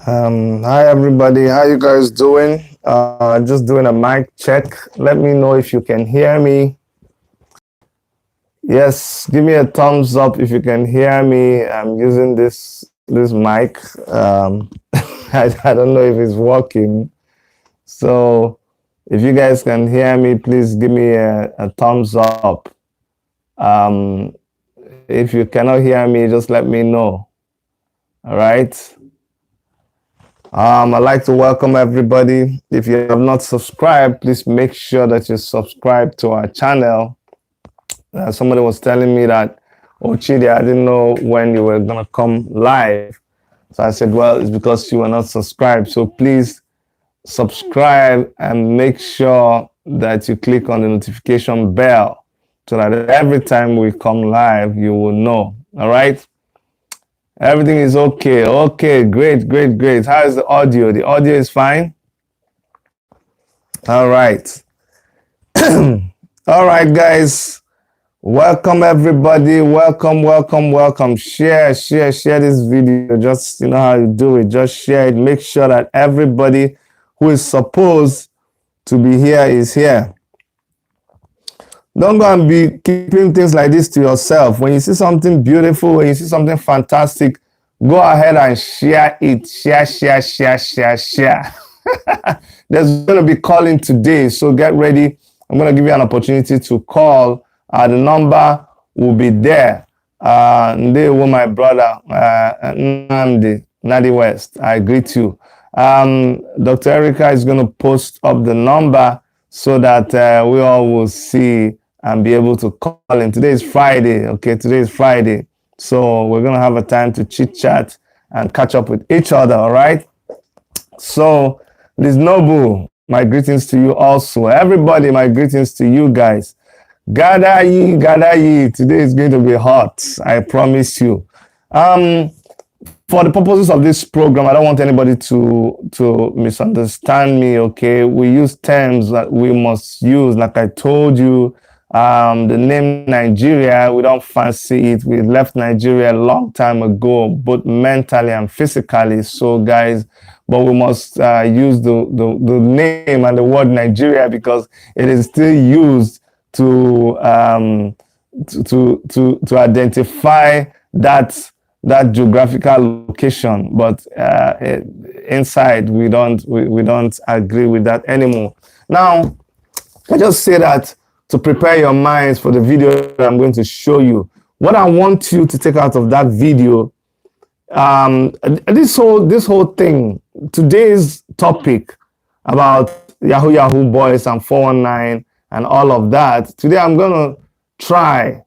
Hi everybody, how you guys doing? Just doing a mic check. Let me know if you can hear me. Yes, give me a thumbs up if you can hear me. I'm using this mic. I don't know if it's working. So if you guys can hear me, please give me a thumbs up. Um, if you cannot hear me, just let me know. All right. I'd like to welcome everybody. If you have not subscribed, please make sure that you subscribe to our channel. Somebody was telling me that, oh, Chidi, I didn't know when you were going to come live. So I said, well, it's because you were not subscribed. So please subscribe and make sure that you click on the notification bell so that every time we come live, you will know. All right. Everything is okay. Okay, great, great, great. How is the audio? The audio is fine? All right. All right, guys. Welcome, everybody. Welcome, welcome, welcome. Share this video. Just, you know how you do it. Just share it. Make sure that everybody who is supposed to be here is here. Don't go and be keeping things like this to yourself. When you see something beautiful, when you see something fantastic, go ahead and share it. Share. There's going to be calling today, so get ready. I'm going to give you an opportunity to call. The number will be there. They were my brother, Nadi West. I greet you. Dr. Erica is going to post up the number so that we all will see and be able to call him. Today is Friday, okay? Today is Friday. So we're going to have a time to chit-chat and catch up with each other, all right? So, Liz Noble, my greetings to you also. Everybody, my greetings to you guys. Gather ye, gather ye. Today is going to be hot, I promise you. For the purposes of this program, I don't want anybody to misunderstand me, okay? We use terms that we must use. Like I told you, the name Nigeria, we don't fancy it. We left Nigeria a long time ago, both mentally and physically. So, guys, but we must use the name and the word Nigeria because it is still used to identify that geographical location, but inside we don't agree with that anymore. Now, I just say that to prepare your minds for the video that I'm going to show you. What I want you to take out of that video, this whole thing, today's topic about Yahoo boys and 419 and all of that. Today I'm gonna try,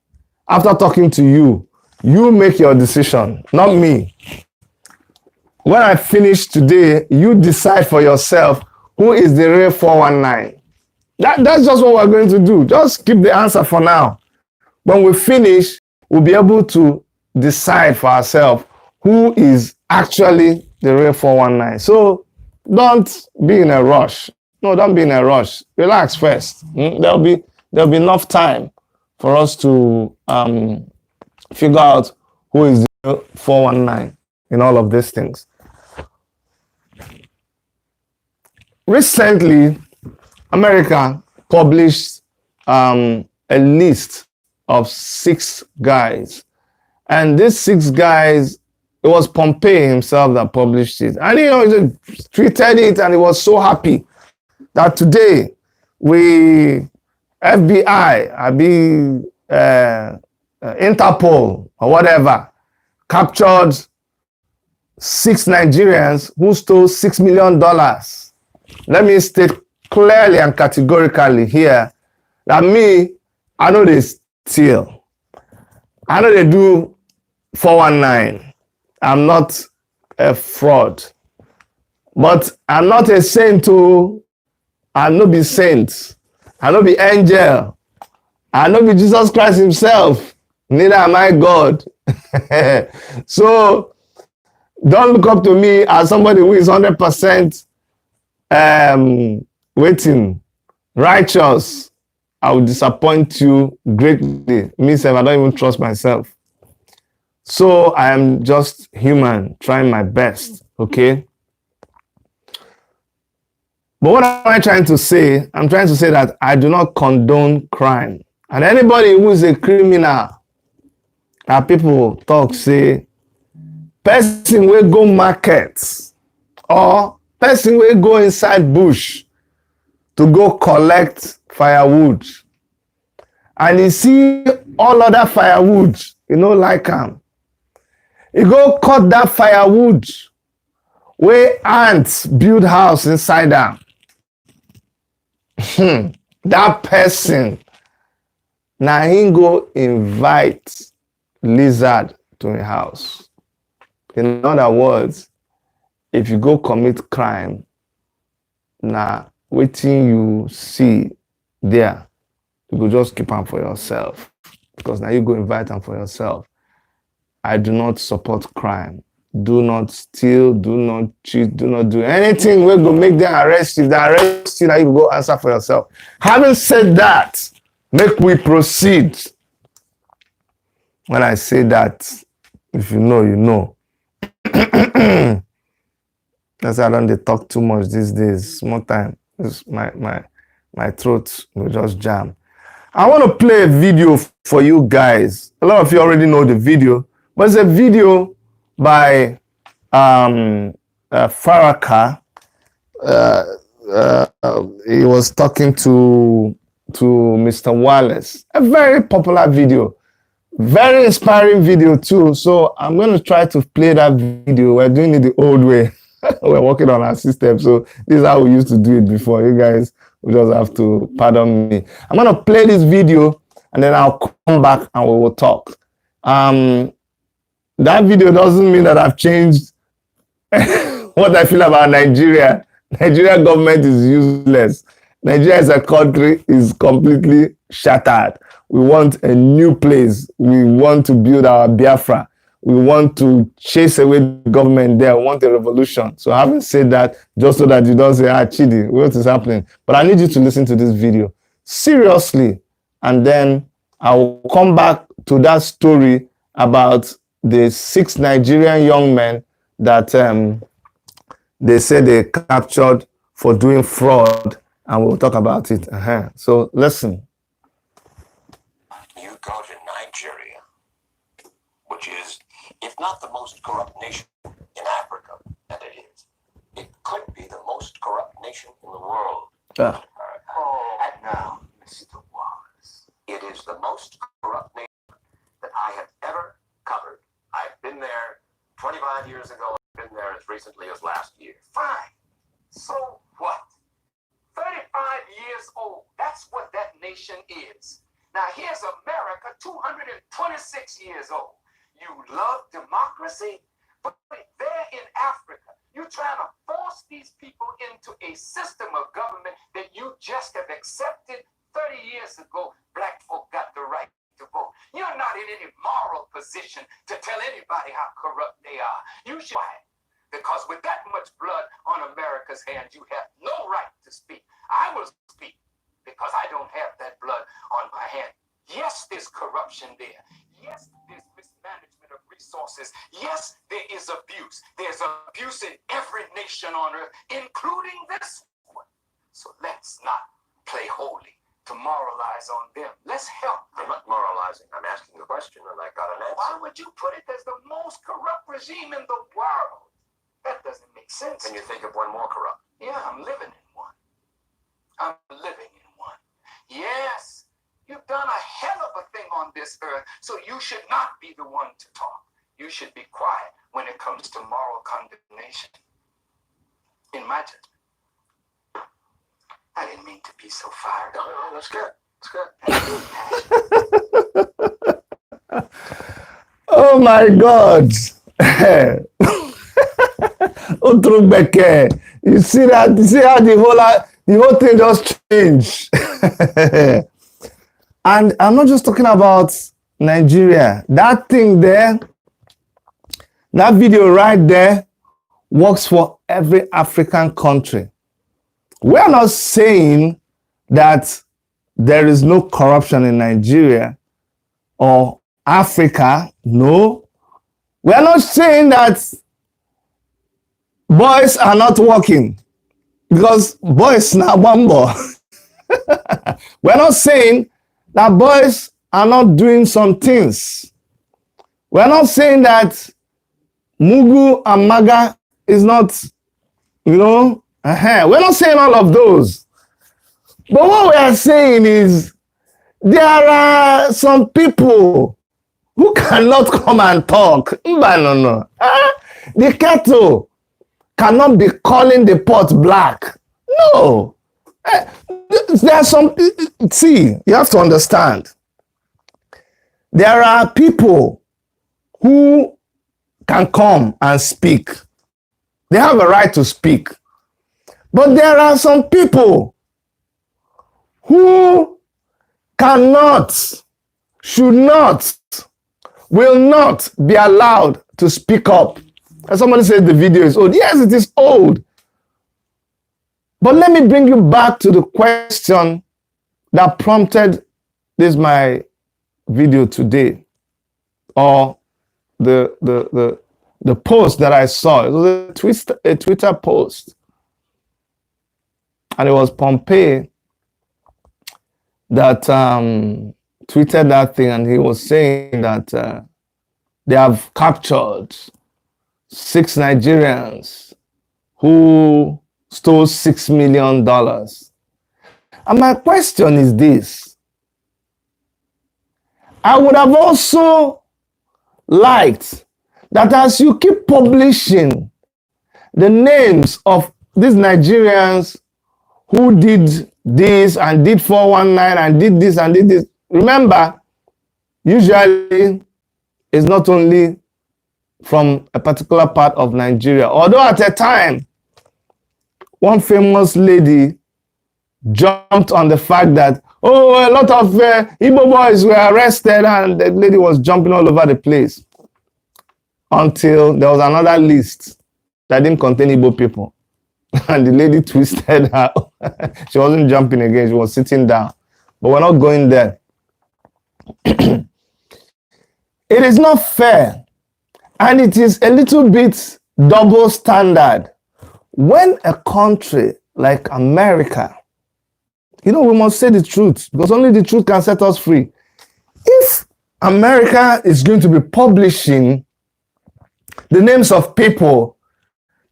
after talking to you, you make your decision, not me. When I finish today, you decide for yourself who is the real 419. That's just what we're going to do. Just keep the answer for now. When we finish, we'll be able to decide for ourselves who is actually the real 419. So don't be in a rush. No, don't be in a rush. Relax first. There'll be enough time for us to figure out who is the 419 in all of these things. Recently, America published a list of 6 guys. And these 6 guys, it was Pompeo himself that published it. And he tweeted it and he was so happy that today we, FBI, Interpol or whatever, captured 6 Nigerians who stole $6 million. Let me state clearly and categorically here that I know they steal. I know they do 419. I'm not a fraud. But I'm not a saint too. I'm not be saint. I'm not be angel. I'm not be Jesus Christ himself. Neither am I God. So don't look up to me as somebody who is 100% righteous. I will disappoint you greatly. Myself, I don't even trust myself. So I am just human, trying my best, okay? But what am I trying to say? I'm trying to say that I do not condone crime. And anybody who is a criminal, that people talk, say, person will go market or person will go inside bush to go collect firewood. And you see all other firewood, you know, like you go cut that firewood where ants build house inside them. That person, now he go invite lizard to a house. In other words, if you go commit crime, now waiting you see there, you go just keep them for yourself. Because now you go invite them for yourself. I do not support crime. Do not steal, do not cheat, do not do anything where go make them arrest you. If they arrest you, now you go answer for yourself. Having said that, make we proceed. When I say that, if you know, you know. That's why I don't talk too much these days. Small time. My throat will just jam. I want to play a video for you guys. A lot of you already know the video, but it's a video by Farrakhan. He was talking to Mr. Wallace. A very popular video. Very inspiring video too. So I'm going to try to play that video. We're doing it the old way. We're working on our system. So this is how we used to do it before. You guys will just have to pardon me. I'm going to play this video and then I'll come back and we will talk. That video doesn't mean that I've changed what I feel about Nigeria. Nigeria government is useless. Nigeria as a country is completely shattered. We want a new place. We want to build our Biafra. We want to chase away the government there. We want a revolution. So having said that, just so that you don't say, Chidi, what is happening? But I need you to listen to this video seriously. And then I will come back to that story about the 6 Nigerian young men that they said they captured for doing fraud. And we'll talk about it. So listen. You go to Nigeria, which is, if not the most corrupt nation in Africa, and it is, it could be the most corrupt nation in the world. Ah. And now, Mr. Wallace, it is the most corrupt nation that I have ever covered. I've been there 25 years ago. I've been there as recently as last year. Fine. So what? 35 years old. That's what that nation is. Now, here's America, 226 years old. You love democracy, but there in Africa, you're trying to force these people into a system of government that you just have accepted 30 years ago. Black folk got the right to vote. You're not in any moral position to tell anybody how corrupt they are. You should, because with that much blood on America's hands, you have no right to speak. I will speak, because I don't have that blood on my hand. Yes, there's corruption there. Yes, there's mismanagement of resources. Yes, there is abuse. There's abuse in every nation on earth, including this one. So let's not play holy to moralize on them. Let's help them. I'm not moralizing. I'm asking a question and I got an answer. Why would you put it as the most corrupt regime in the world? That doesn't make sense. Can you think of one more corrupt? Yeah, I'm living in one. I'm living in one. Yes, you've done a hell of a thing on this earth, so you should not be the one to talk. You should be quiet when it comes to moral condemnation. In my judgment. I didn't mean to be so fired up. No, that's good. That's good. Oh my God. You see that? You see how the whole thing just changed. And I'm not just talking about Nigeria. That thing there, that video right there, works for every African country. We're not saying that there is no corruption in Nigeria or Africa. No. We're not saying that boys are not working. Because boys now bumbo. We're not saying that boys are not doing some things. We're not saying that Mugu and Maga is not, we're not saying all of those. But what we are saying is there are some people who cannot come and talk. No. The kettle cannot be calling the pot black. No. There are some, see, you have to understand. There are people who can come and speak. They have a right to speak. But there are some people who cannot, should not, will not be allowed to speak up. And somebody said the video is old. Yes, it is old. But let me bring you back to the question that prompted this my video today, or the post that I saw. It was a Twitter post, and it was Pompey that tweeted that thing, and he was saying that they have captured 6 Nigerians who stole $6 million. And my question is this. I would have also liked that as you keep publishing the names of these Nigerians who did this and did 419 and did this and did this. Remember, usually it's not only from a particular part of Nigeria. Although at a time, one famous lady jumped on the fact that, a lot of Igbo boys were arrested, and the lady was jumping all over the place until there was another list that didn't contain Igbo people. And the lady twisted her. She wasn't jumping again. She was sitting down. But we're not going there. It is not fair. And it is a little bit double standard. When a country like America, we must say the truth, because only the truth can set us free. If America is going to be publishing the names of people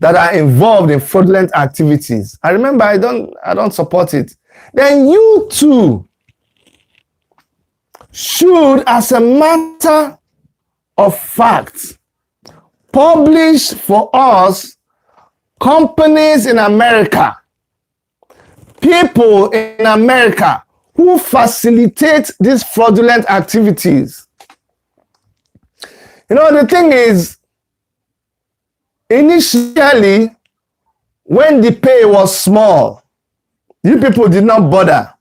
that are involved in fraudulent activities, I remember I don't support it, then you too should, as a matter of fact, publish for us companies in America, people in America who facilitate these fraudulent activities. The thing is, initially, when the pay was small, you people did not bother.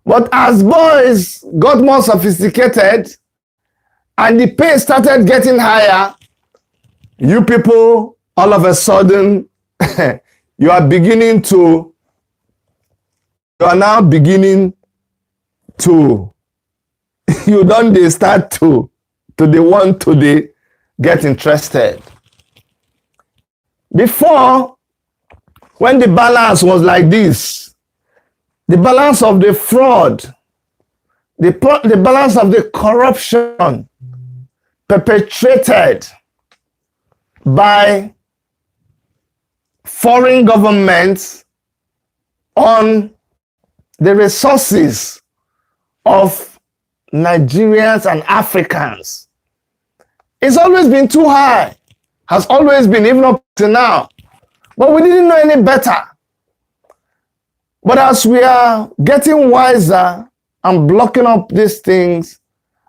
But as boys got more sophisticated and the pay started getting higher, you people, all of a sudden, you are now beginning to, you don't start to they want to they get interested. Before, when the balance was like this, the balance of the fraud, the balance of the corruption perpetrated by foreign governments on the resources of Nigerians and Africans, it's always been too high. Has always been, even up to now. But we didn't know any better. But as we are getting wiser and blocking up these things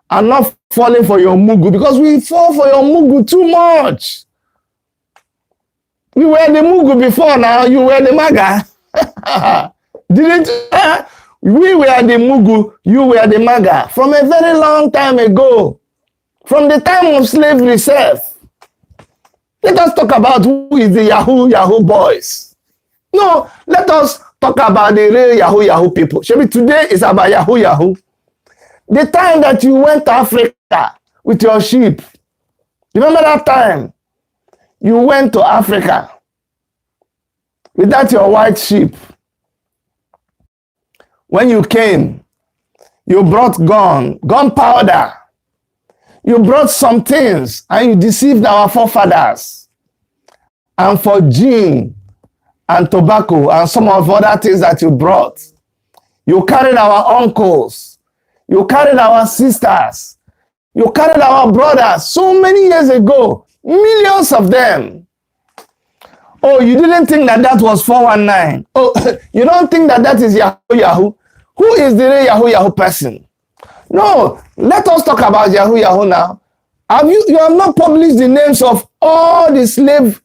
and not falling for your mugu, because we fall for your mugu too much. We were the mugu before, now you were the maga. Didn't you? We were the mugu, you were the maga. From a very long time ago. From the time of slavery itself. Let us talk about who is the YAHOO boys. No, let us talk about the real YAHOO people. Maybe today is about YAHOO. The time that you went to Africa with your sheep. Remember that time? You went to Africa with that your white sheep. When you came, you brought gunpowder. You brought some things and you deceived our forefathers. And for gin and tobacco and some of other things that you brought, you carried our uncles, you carried our sisters, you carried our brothers so many years ago, millions of them. Oh, you didn't think that that was 419. Oh, you don't think that that is YAHOO? Who is the real YAHOO person? No, let us talk about YAHOO now. You have not published the names of all the slave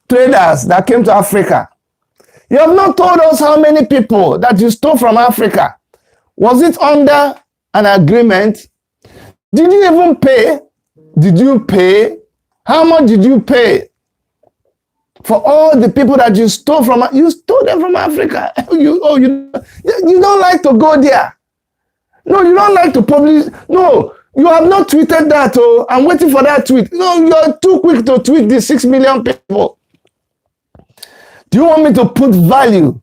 traders that came to Africa. You have not told us how many people that you stole from Africa. Was it under an agreement? Did you even pay? Did you pay? How much did you pay for all the people that you stole from? You stole them from Africa. You don't like to go there. No, you don't like to publish. No, you have not tweeted that. Oh, I'm waiting for that tweet. No, you're too quick to tweet the 6 million people. Do you want me to put value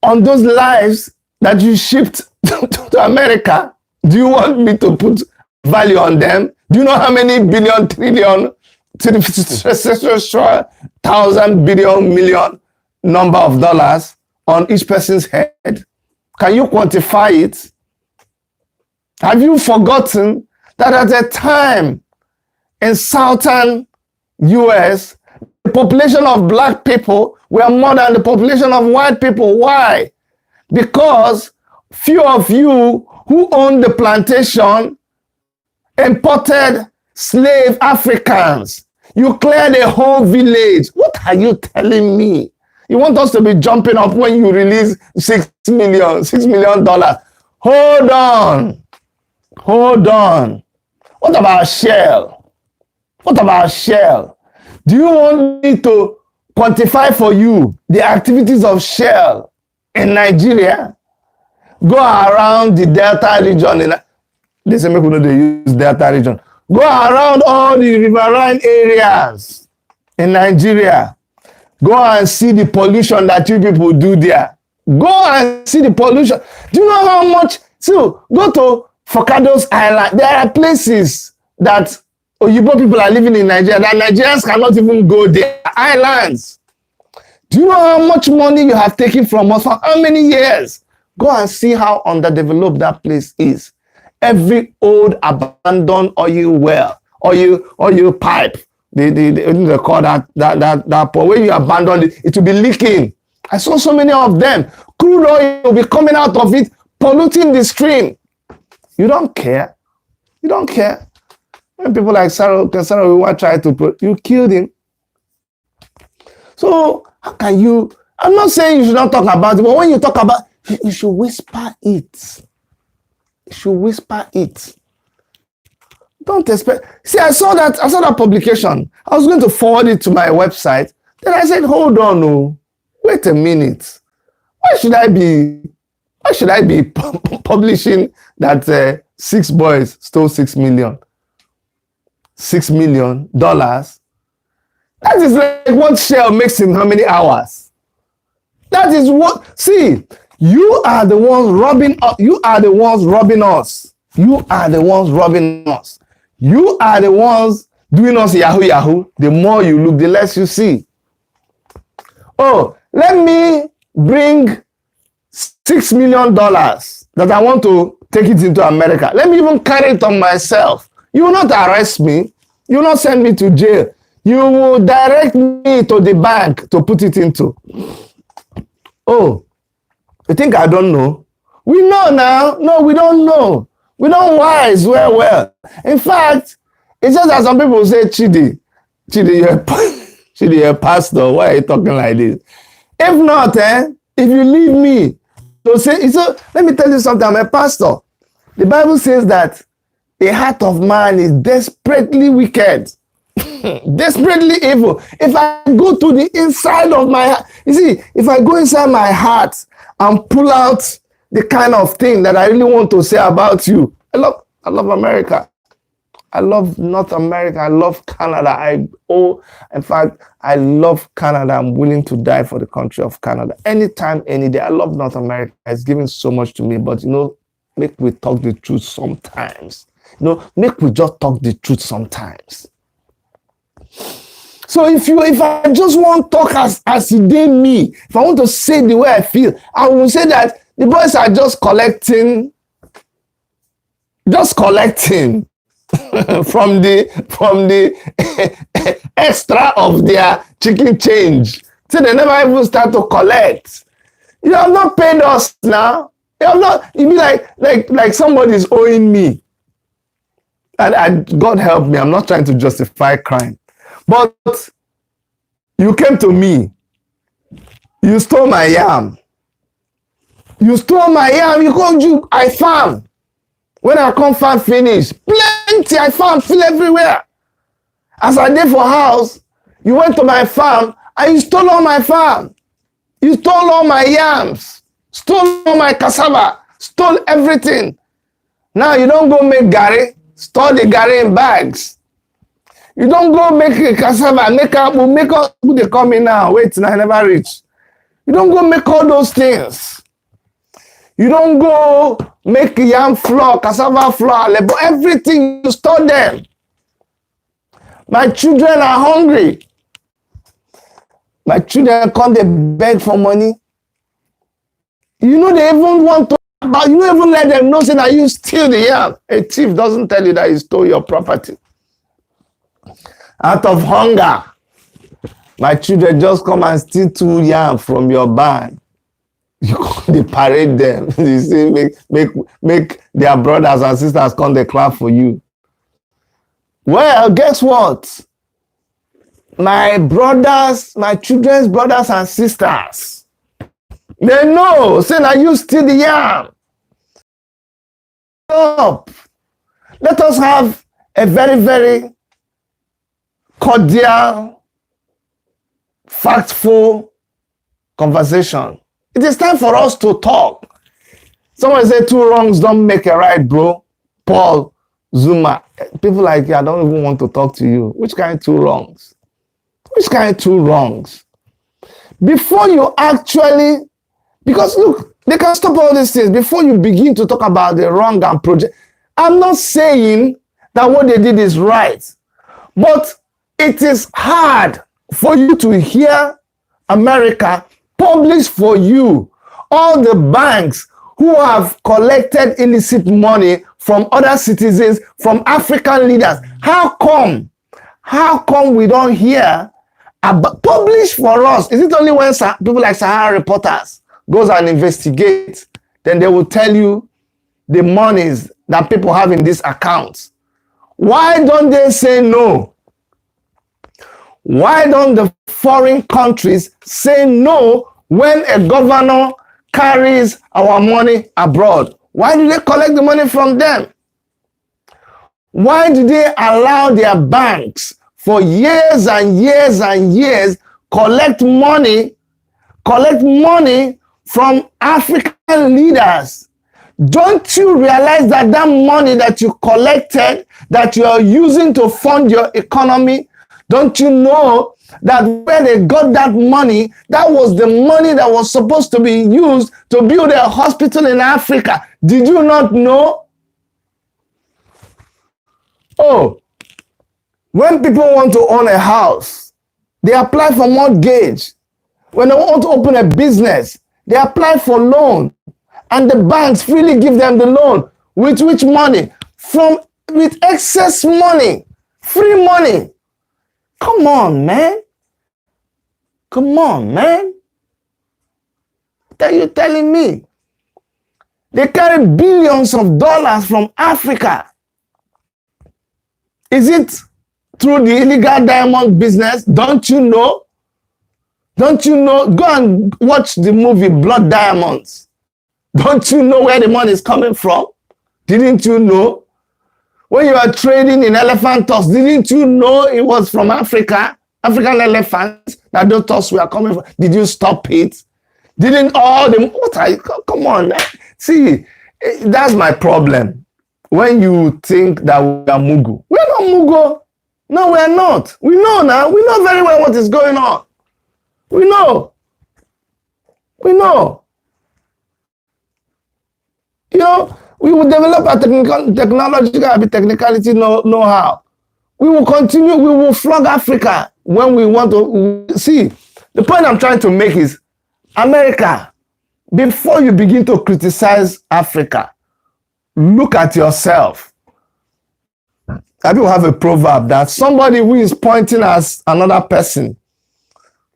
on those lives that you shipped to America? Do you want me to put value on them? Do you know how many billion, trillion, 1,000 billion, million number of dollars on each person's head? Can you quantify it? Have you forgotten that at a time in southern US, the population of black people were more than the population of white people? Why? Because few of you who owned the plantation imported slave Africans. You cleared a whole village. What are you telling me? You want us to be jumping up when you release $6 million? Hold on. Hold on. What about Shell? What about Shell? Do you want me to quantify for you the activities of Shell in Nigeria? Go around the Delta region. They say make we know they use Delta region. Go around all the riverine areas in Nigeria. Go and see the pollution that you people do there. Go and see the pollution. Do you know how much? So go to Focados Island. There are places that Oyibo people are living in Nigeria that Nigerians cannot even go there. Islands. Do you know how much money you have taken from us for how many years? Go and see how underdeveloped that place is. Every old abandoned oil well, oil pipe, they call that point. When you abandon it, it will be leaking. I saw so many of them. Crude oil will be coming out of it, polluting the stream. You don't care. You don't care. When people like Sarah we try to you killed him. So how can you? I'm not saying you should not talk about it, but when you talk about it, you should whisper it. You should whisper it. Don't expect. See, I saw that publication. I was going to forward it to my website. Then I said, hold on, no. Wait a minute. Why should I be publishing that 6 boys stole $6 million? $6 million? That is like what Shell makes in how many hours? That is what, see, you are the ones robbing us. You are the ones robbing us. You are the ones robbing us. You are the ones doing us Yahoo. The more you look, the less you see. Oh, let me bring $6 million that I want to take it into America. Let me even carry it on myself. You will not arrest me. You will not send me to jail. You will direct me to the bank to put it into. Oh, you think I don't know? We know now. No, we don't know. We don't wise well. In fact, it's just that some people say, Chidi, you're a pastor. Why are you talking like this? If not, if you leave me to say, so let me tell you something. I'm a pastor. The Bible says that the heart of man is desperately wicked, desperately evil. If I go to the inside of my heart, you see, if I go inside my heart and pull out the kind of thing that I really want to say about you, I love America. I love North America. I love Canada. In fact, I love Canada. I'm willing to die for the country of Canada. Anytime, any day. I love North America. It's given so much to me. But, make we talk the truth sometimes. Make we just talk the truth sometimes. So if I just want to talk as it did me, if I want to say the way I feel, I will say that the boys are just collecting from the extra of their chicken change. So they never even start to collect. You have not paid us now. You have not. You be like somebody's owing me. And God help me. I'm not trying to justify crime, but you came to me. You stole my yam. You stole my yam. I farm. When I come farm finish, plenty I farm fill everywhere. As I did for house, you went to my farm and you stole all my farm. You stole all my yams, stole all my cassava, stole everything. Now you don't go make gari, store the gari in bags. You don't go make a cassava, make all who they come in now. Wait, I never reach. You don't go make all those things. You don't go make yam flour, cassava flour, everything, you store them. My children are hungry. My children come, they beg for money. They even want to, but you don't even let them know say that you steal the yam. A thief doesn't tell you that he stole your property. Out of hunger, my children just come and steal 2 yam from your barn. You come, they parade them. They say, make their brothers and sisters come, they clap for you. Well, guess what? My children's brothers and sisters, they know, say that you steal the yam. Stop. Let us have a very, very cordial, factful conversation. It is time for us to talk. Someone say 2 wrongs don't make a right, bro. Paul Zuma. People like you, I don't even want to talk to you. Which kind of 2 wrongs? Which kind of 2 wrongs? Before you actually, because look, they can stop all these things before you begin to talk about the wrong and project. I'm not saying that what they did is right, but it is hard for you to hear America publish for you all the banks who have collected illicit money from other citizens, from African leaders. How come we don't hear about, publish for us? Is it only when people like Sahara Reporters goes and investigate, then they will tell you the monies that people have in these accounts? Why don't they say no? Why don't the foreign countries say no when a governor carries our money abroad? Why do they collect the money from them? Why do they allow their banks for years and years and years collect money from African leaders? Don't you realize that that money that you collected, that you are using to fund your economy, don't you know that where they got that money, that was the money that was supposed to be used to build a hospital in Africa? Did you not know? Oh, when people want to own a house, they apply for mortgage. When they want to open a business, they apply for loan. And the banks freely give them the loan. With which money? With excess money. Free money. Come on, man. Come on, man. What are you telling me? They carry billions of dollars from Africa. Is it through the illegal diamond business? Don't you know? Don't you know? Go and watch the movie Blood Diamonds. Don't you know where the money is coming from? Didn't you know? When you are trading in elephant tusks, didn't you know it was from Africa? African elephants that those tusks were coming from. Did you stop it? Didn't all the... Come on. See, that's my problem. when you think that we are Mugu. We're not Mugu. No, we are not. We know now. We know very well what is going on. We know. We know. You know, we will develop a technological technicality know-how. We will continue, we will flog Africa when we want to. See, the point I'm trying to make is, America, before you begin to criticize Africa, look at yourself. People have a proverb that somebody who is pointing at another person,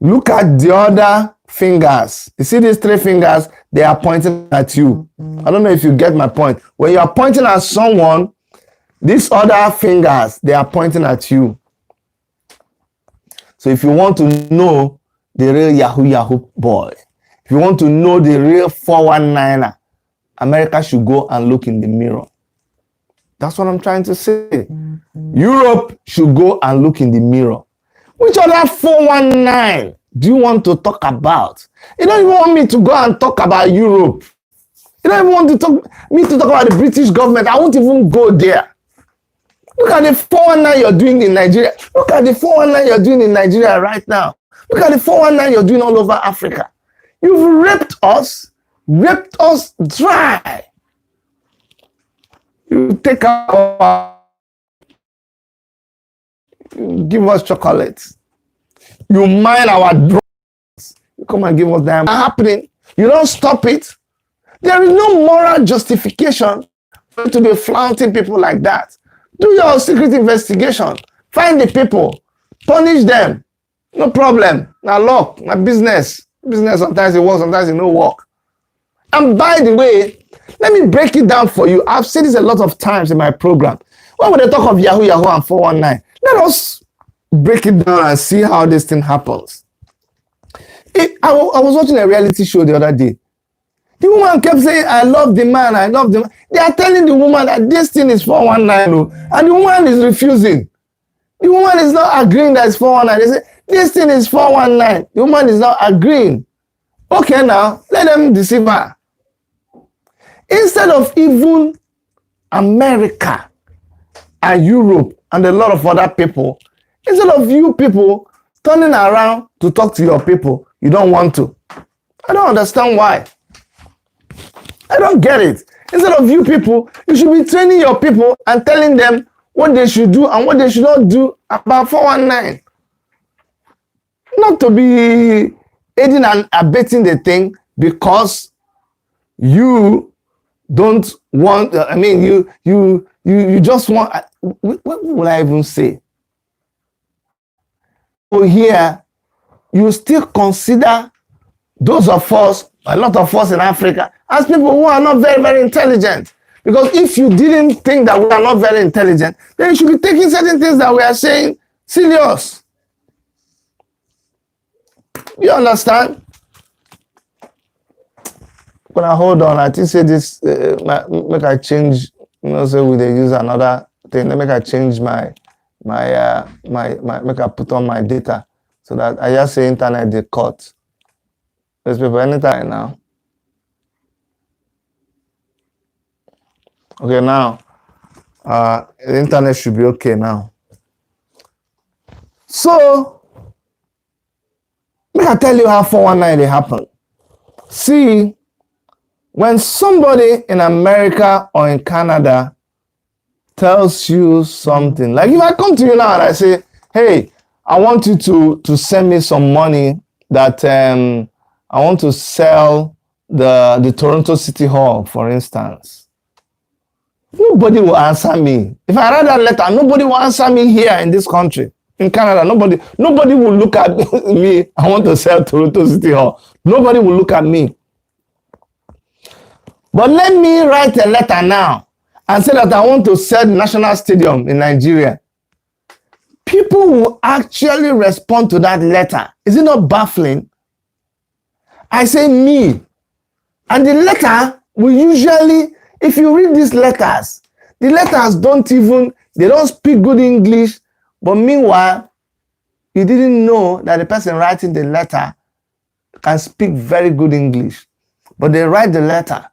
look at the other fingers. You see these three fingers, they are pointing at you. I don't know if you get my point. When you are pointing at someone, these other fingers, they are pointing at you. So if you want to know the real Yahoo boy, if you want to know the real 419er, America should go and look in the mirror. That's what I'm trying to say. Europe should go and look in the mirror. Which other 419 do you want to talk about? You don't even want me to go and talk about Europe. You don't even want me to talk about the British government. I won't even go there. Look at the 419 you're doing in Nigeria. Look at the 419 you're doing in Nigeria right now. Look at the 419 you're doing all over Africa. You've raped us dry. You take our, you give us chocolates. You mine our drugs. You come and give us them. Happening. You don't stop it. There is no moral justification for you to be flaunting people like that. Do your secret investigation. Find the people. Punish them. No problem. Now look, my business. Business sometimes it works, sometimes it no work. And by the way, let me break it down for you. I've said this a lot of times in my program. When we talk of Yahoo and 419, let us break it down and see how this thing happens. I was watching a reality show the other day. The woman kept saying, I love the man, I love the man. They are telling the woman that this thing is 419, and the woman is refusing. The woman is not agreeing that it's 419. They say, this thing is 419. The woman is not agreeing. Okay, now, let them deceive her. Instead of even America and Europe and a lot of other people, instead of you people turning around to talk to your people, you don't want to. I don't understand why. I don't get it. Instead of you people, you should be training your people and telling them what they should do and what they should not do about 419. Not to be aiding and abetting the thing because you don't want, you just want, what will I even say? So here, you still consider those of us, a lot of us in Africa, as people who are not very, very intelligent. Because if you didn't think that we are not very intelligent, then you should be taking certain things that we are saying serious. You understand? When I hold on, I think say this, make I change, so we they use another thing. Make I change make I put on my data so that I just say internet they cut. There's people anytime now. Okay, now the internet should be okay now. So let me tell you how 419 happened. See, when somebody in America or in Canada tells you something, like if I come to you now and I say, hey, I want you to send me some money that I want to sell the Toronto City Hall, for instance. Nobody will answer me. If I write that letter, nobody will answer me here in this country. In Canada, nobody will look at me. I want to sell Toronto City Hall. Nobody will look at me. But let me write a letter now and say that I want to sell the National Stadium in Nigeria. People will actually respond to that letter. Is it not baffling? I say me. And the letter will usually, if you read these letters, the letters they don't speak good English, but meanwhile, you didn't know that the person writing the letter can speak very good English. But they write the letter.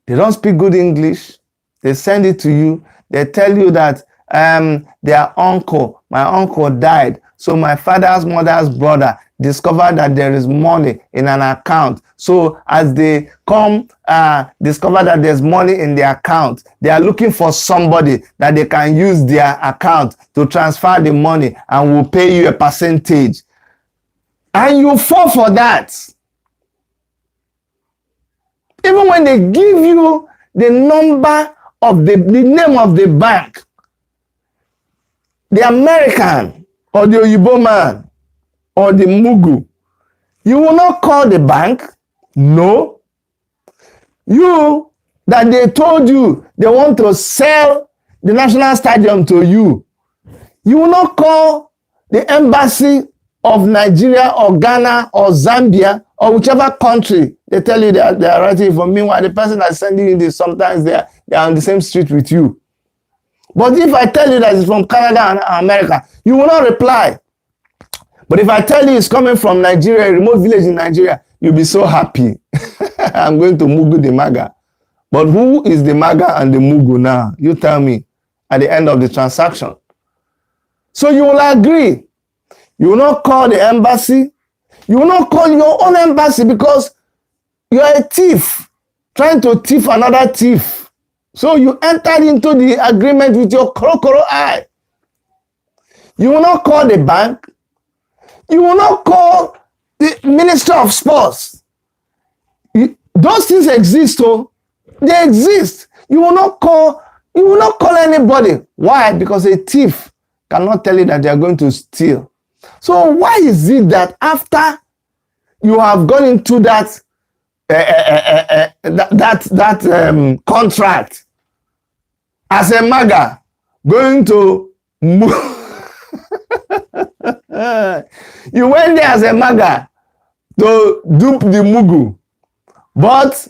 They don't speak good English. They send it to you. They tell you that their uncle, my uncle died. So my father's mother's brother discovered that there is money in an account. So as they come discover that there's money in the account, they are looking for somebody that they can use their account to transfer the money and will pay you a percentage. And you fall for that. Even when they give you the number of the name of the bank, the American or the Oyibo man or the Mugu, you will not call the bank. No. You, that they told you they want to sell the national stadium to you, you will not call the embassy of Nigeria or Ghana or Zambia or whichever country they tell you they are writing for. Meanwhile, the person that's sending you this, sometimes they are on the same street with you. But if I tell you that it's from Canada and America, you will not reply. But if I tell you it's coming from Nigeria, a remote village in Nigeria, you'll be so happy. I'm going to Mugu the Maga. But who is the Maga and the Mugu now? You tell me at the end of the transaction. So you will agree. You will not call the embassy. You will not call your own embassy because you are a thief trying to thief another thief. So you entered into the agreement with your crocodile eye. You will not call the bank. You will not call the Minister of Sports. Those things exist, oh. They exist. You will not call anybody. Why? Because a thief cannot tell you that they are going to steal. So why is it that after you have gone into that contract as a MAGA going to you went there as a MAGA to dupe the Mugu, but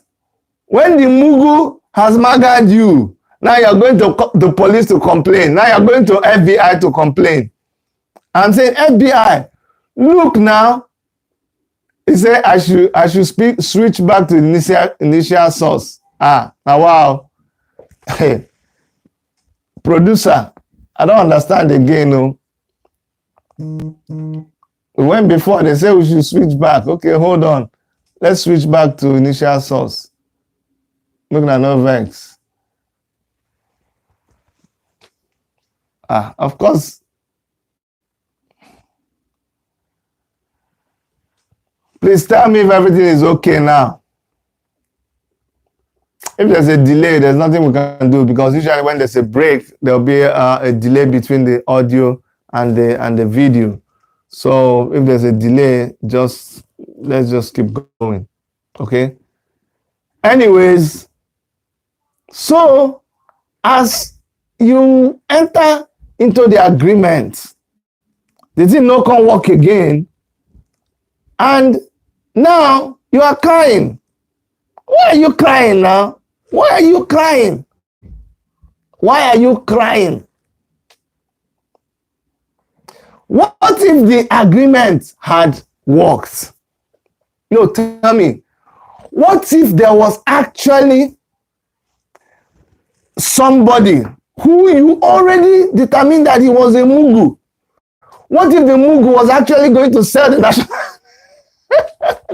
when the Mugu has MAGA'd you, now you're going to the police to complain. Now you're going to FBI to complain. I'm saying, FBI, look now. He said I should switch back to the initial source. Now wow. Hey, producer, I don't understand again, no. We went before, they said we should switch back. Okay, hold on. Let's switch back to initial source. Look at no vex. Of course. Please tell me if everything is okay now. If there's a delay, there's nothing we can do because usually when there's a break, there'll be a delay between the audio and the video. So if there's a delay, let's just keep going. Okay. Anyways, so as you enter into the agreement, the thing not gonna work again, and now you are crying. Why are you crying now? Why are you crying? Why are you crying? What if the agreement had worked? No, tell me. What if there was actually somebody who you already determined that he was a Mugu? What if the Mugu was actually going to sell the national?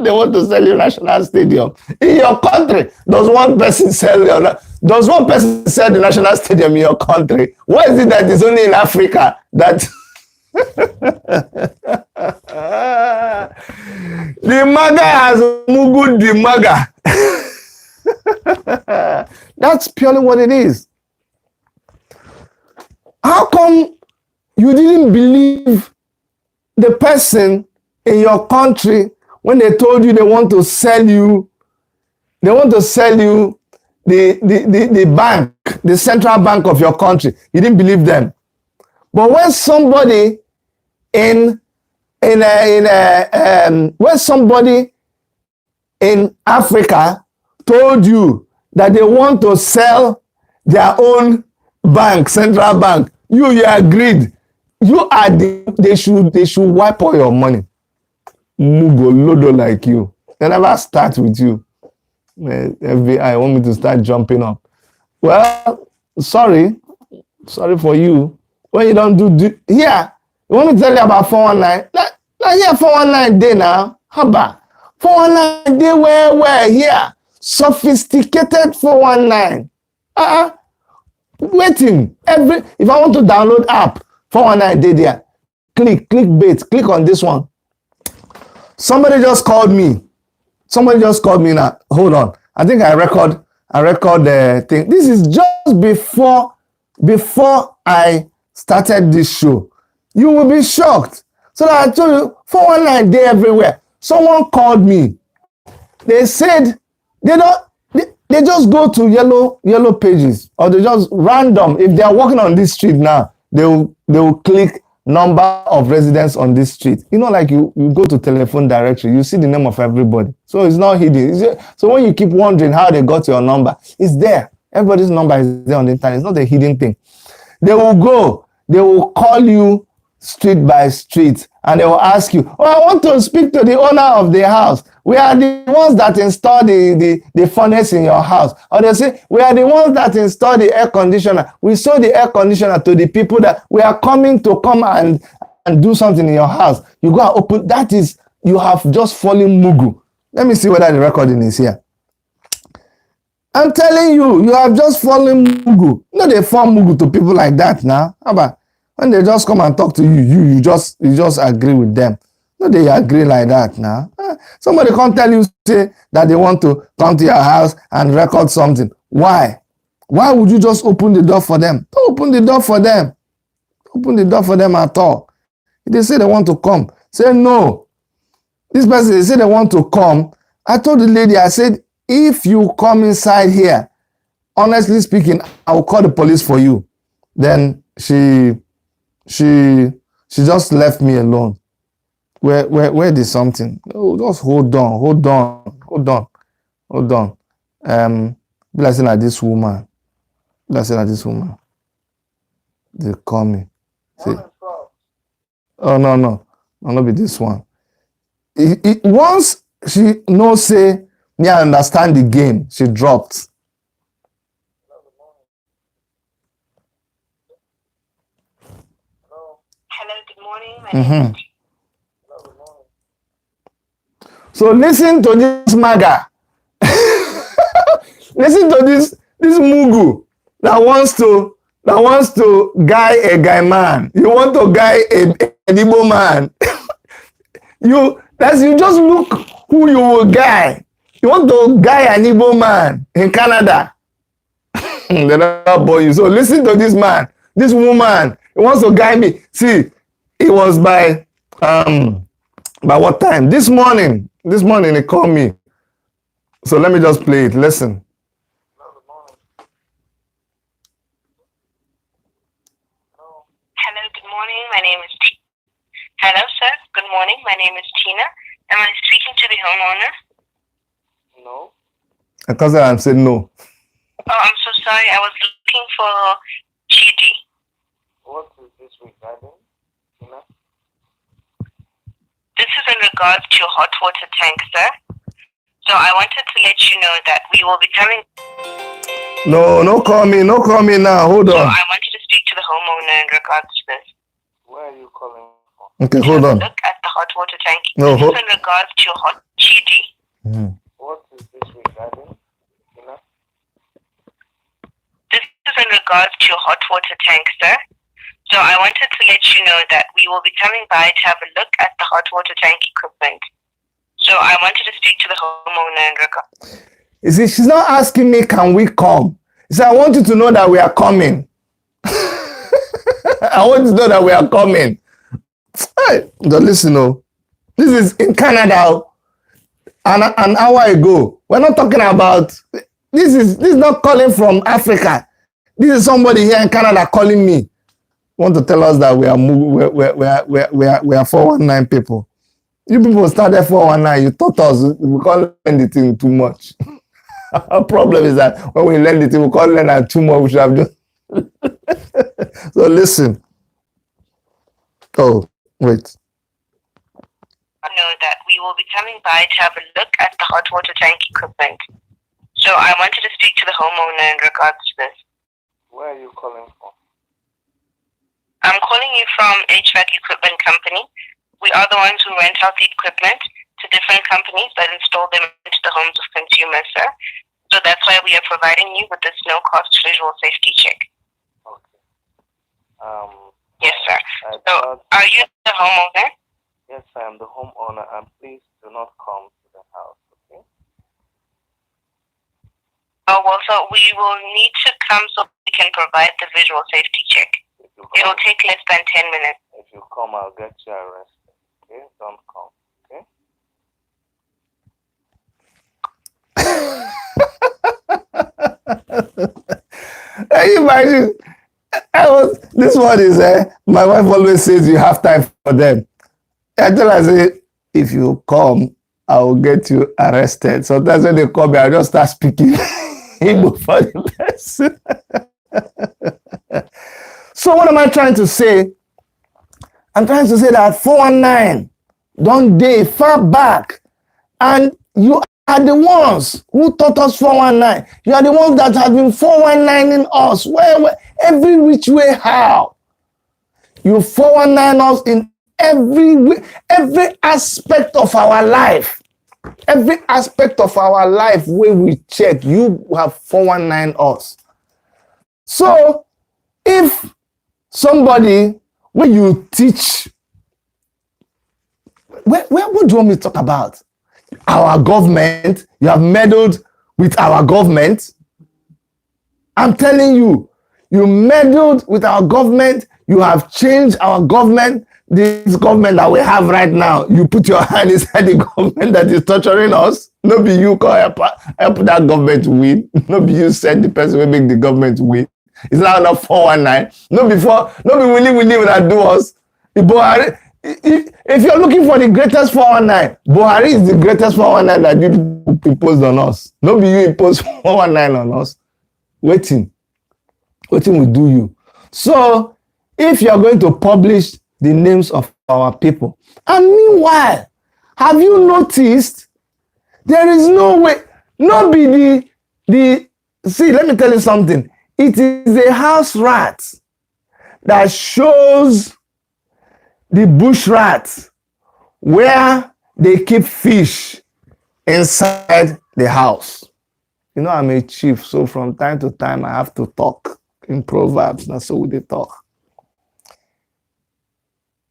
They want to sell your national stadium in your country. Does one person sell the national stadium in your country? Why is it that it's only in Africa that the MAGA has Mugu the MAGA? That's purely what it is. How come you didn't believe the person in your country when they told you they want to sell you the bank, the central bank of your country? You didn't believe them. But when somebody in Africa told you that they want to sell their own bank, central bank, you agreed. They should wipe all your money. Mugo lodo like you. They never start with you. FBI want me to start jumping up. Well, sorry for you. When you don't do here, you want me to tell you about 419? Now here 419 day now. How about 419 day where here? Sophisticated 419. Waiting. If I want to download app, 419 day there. Click bait, click on this one. Somebody just called me now. Hold on. I think I record the thing. This is just before I started this show. You will be shocked. So that I told you 419 day everywhere. Someone called me. They said they just go to yellow pages, or they just random. If they are walking on this street now, they will click number of residents on this street. You know, like you go to telephone directory, you see the name of everybody. So it's not hidden. So when you keep wondering how they got your number, it's there. Everybody's number is there on the internet. It's not a hidden thing. They will call you street by street, and they will ask you, oh, I want to speak to the owner of the house. We are the ones that install the furnace in your house. Or they say, we are the ones that install the air conditioner. We sold the air conditioner to the people that we are coming to come and do something in your house. You go and open, that is, you have just fallen mugu. Let me see whether the recording is here. I'm telling you, you have just fallen mugu. No, they fall mugu to people like that now. How about when they just come and talk to you, you just agree with them. No, they agree like that now. Somebody can't tell you say that they want to come to your house and record something. Why? Why would you just open the door for them? Don't open the door for them. Open the door for them at all. If they say they want to come, say no. This person, they say they want to come. I told the lady, I said, if you come inside here, honestly speaking, I will call the police for you. Then she just left me alone. Where did something? Oh, just hold on. Blessing at this woman. They call me. Say, oh no, I'll not be this one. Once she knows, say, me, I understand the game, she dropped. Hello, good morning. My name is So listen to this maga. Listen to this mugu that wants to guy a guy man. You want to guy a Igbo man. you just look who you will guy. You want to guy an Igbo man in Canada. They don't bore you. So listen to this man, this woman. He wants to guy me. See, it was by what time? This morning he called me. So let me just play it. Listen. Hello, good morning. My name is Hello, sir. Good morning. My name is Tina. Am I speaking to the homeowner? No. Because I said no. Oh, I'm so sorry. I was looking for GD. What is this regarding, Tina? This is in regards to a hot water tank, sir. So I wanted to let you know that we will be coming. No, call me now. Hold So on. I wanted to speak to the homeowner in regards to this. Where are you calling from? Okay, hold on. Look at the hot water tank. No, this is in regards to hot GD. What is this regarding, Tina? This is in regards to a hot water tank, sir. So I wanted to let you know that we will be coming by to have a look at the hot water tank equipment. So I wanted to speak to the homeowner in regards. You see, she's not asking me, can we come? She said, I want you to know that we are coming. I want you to know that we are coming. Hey, don't listen, no. This is in Canada. An hour ago. We're not talking about, this is not calling from Africa. This is somebody here in Canada calling me. Want to tell us that we are 419 people. You people started 419. You taught us we can't learn the thing too much. Our problem is that when we learn the thing, we can't learn that too much. We should have just so listen. Oh, wait. Know that we will be coming by to have a look at the hot water tank equipment. So I wanted to speak to the homeowner in regards to this. Where are you calling from? I'm calling you from HVAC Equipment Company. We are the ones who rent out the equipment to different companies that install them into the homes of consumers, sir. So that's why we are providing you with this no-cost visual safety check. Okay. Yes, sir. So, are you the homeowner? Yes, I am the homeowner, and please do not come to the house, okay? Oh, well, so we will need to come so we can provide the visual safety check. It'll take less than 10 minutes. If you come, I'll get you arrested, okay? Don't come, okay? Can you imagine? This one is, my wife always says you have time for them. I tell her, I say, if you come, I will get you arrested. Sometimes when they call me, I just start speaking Igbo for the person. So what am I trying to say? I'm trying to say that 419 don't day far back, and you are the ones who taught us 419. You are the ones that have been 419ing us. Where every which way, how? You 419 us in every way, every aspect of our life. Every aspect of our life where we check, you have 419 us. So if somebody, when you teach, what do you want me to talk about? Our government, you have meddled with our government. I'm telling you, you meddled with our government. You have changed our government. This government that we have right now, you put your hand inside the government that is torturing us. No be you call help that government win. No be you send the person who make the government win. It's now not 419. No be willy that do us. If you're looking for the greatest 419, Buhari is the greatest 419 that you imposed on us. No be you imposed 419 on us. Waiting will do you. So if you're going to publish the names of our people, and meanwhile, have you noticed there is no way, not be see, let me tell you something. It is a house rat that shows the bush rats where they keep fish inside the house. You know, I'm a chief, so from time to time I have to talk in proverbs, and so they talk.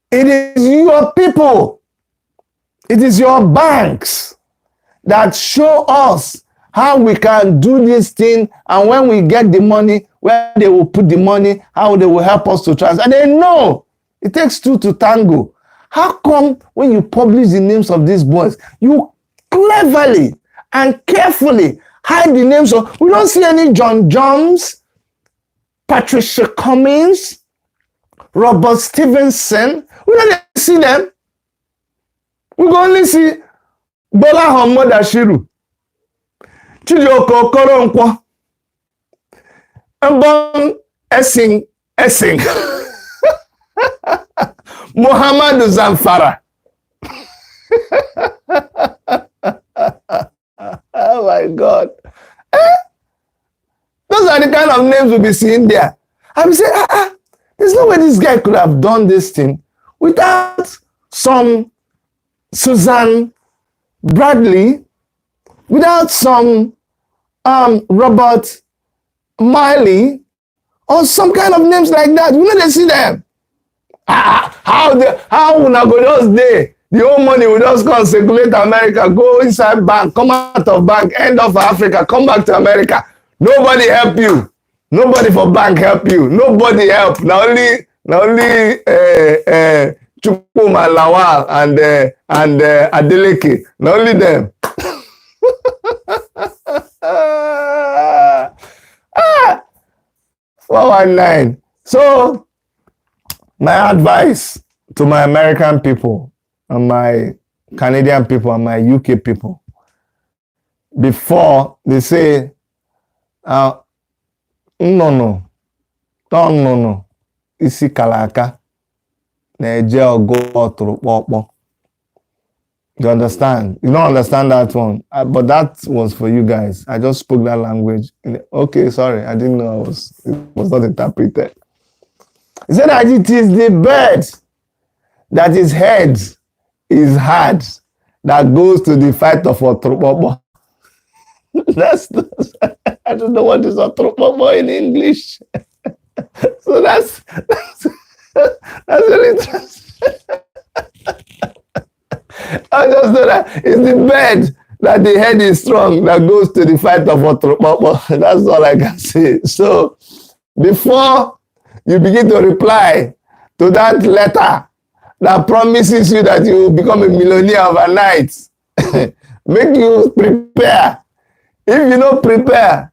It is your people, it is your banks that show us how we can do this thing, and when we get the money, where they will put the money, how they will help us to transfer. And they know it takes two to tango. How come when you publish the names of these boys, you cleverly and carefully hide the names of, we don't see any John Johns, Patricia Cummings, Robert Stevenson. We don't see them. We can only see Bola Ahmed Ashiru, Chijioke Okoronkwo, Mbon Essing, Muhammad Zamfara. Oh my God. Those are the kind of names we'll be seeing there. I'm saying, there's no way this guy could have done this thing without some Susan Bradley, without some Robert Miley, or some kind of names like that. We don't see them. How will not go those days? The whole money will just come circulate America, go inside bank, come out of bank, end of Africa, come back to America. Nobody help you. Nobody for bank help you. Nobody help. Not only Chukuma Lawal and Adeleke. Not only them. 419. So my advice to my American people and my Canadian people and my UK people, before they say, no, isi kalaka na-eje ọgụ ọtụrụkpọkpọ. You understand? You don't understand that one. But that was for you guys. I just spoke that language. Okay, sorry. I didn't know it was not interpreted. He said that it is the bird that his head is hard that goes to the fight of Otropopo. I don't know what is Otropopo in English. So that's really interesting. I just know that it's the bird that the head is strong that goes to the fight of Otropopo. That's all I can say. So before you begin to reply to that letter that promises you that you will become a millionaire overnight, make you prepare. If you don't prepare,